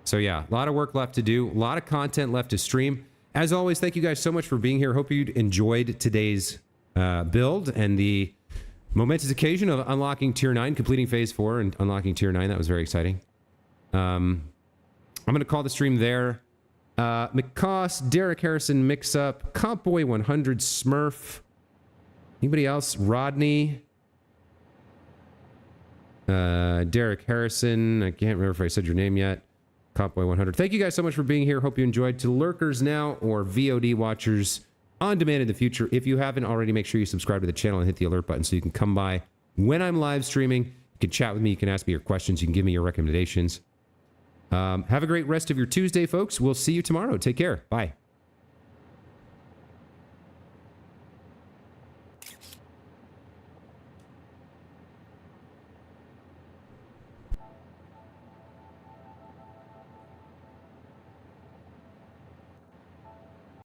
So yeah, a lot of work left to do, a lot of content left to stream. As always, thank you guys so much for being here. Hope you enjoyed today's build and the momentous occasion of unlocking Tier 9, completing Phase 4 and unlocking Tier 9. That was very exciting. I'm going to call the stream there. McCoss, Derek Harrison, Mix Up, Compboy 100, Smurf. Anybody else? Rodney. Derek Harrison. I can't remember if I said your name yet. Compboy 100. Thank you guys so much for being here. Hope you enjoyed. To lurkers now or VOD watchers on demand in the future, if you haven't already, make sure you subscribe to the channel and hit the alert button so you can come by when I'm live streaming. You can chat with me. You can ask me your questions. You can give me your recommendations. Have a great rest of your Tuesday, folks. We'll see you tomorrow. Take care. Bye.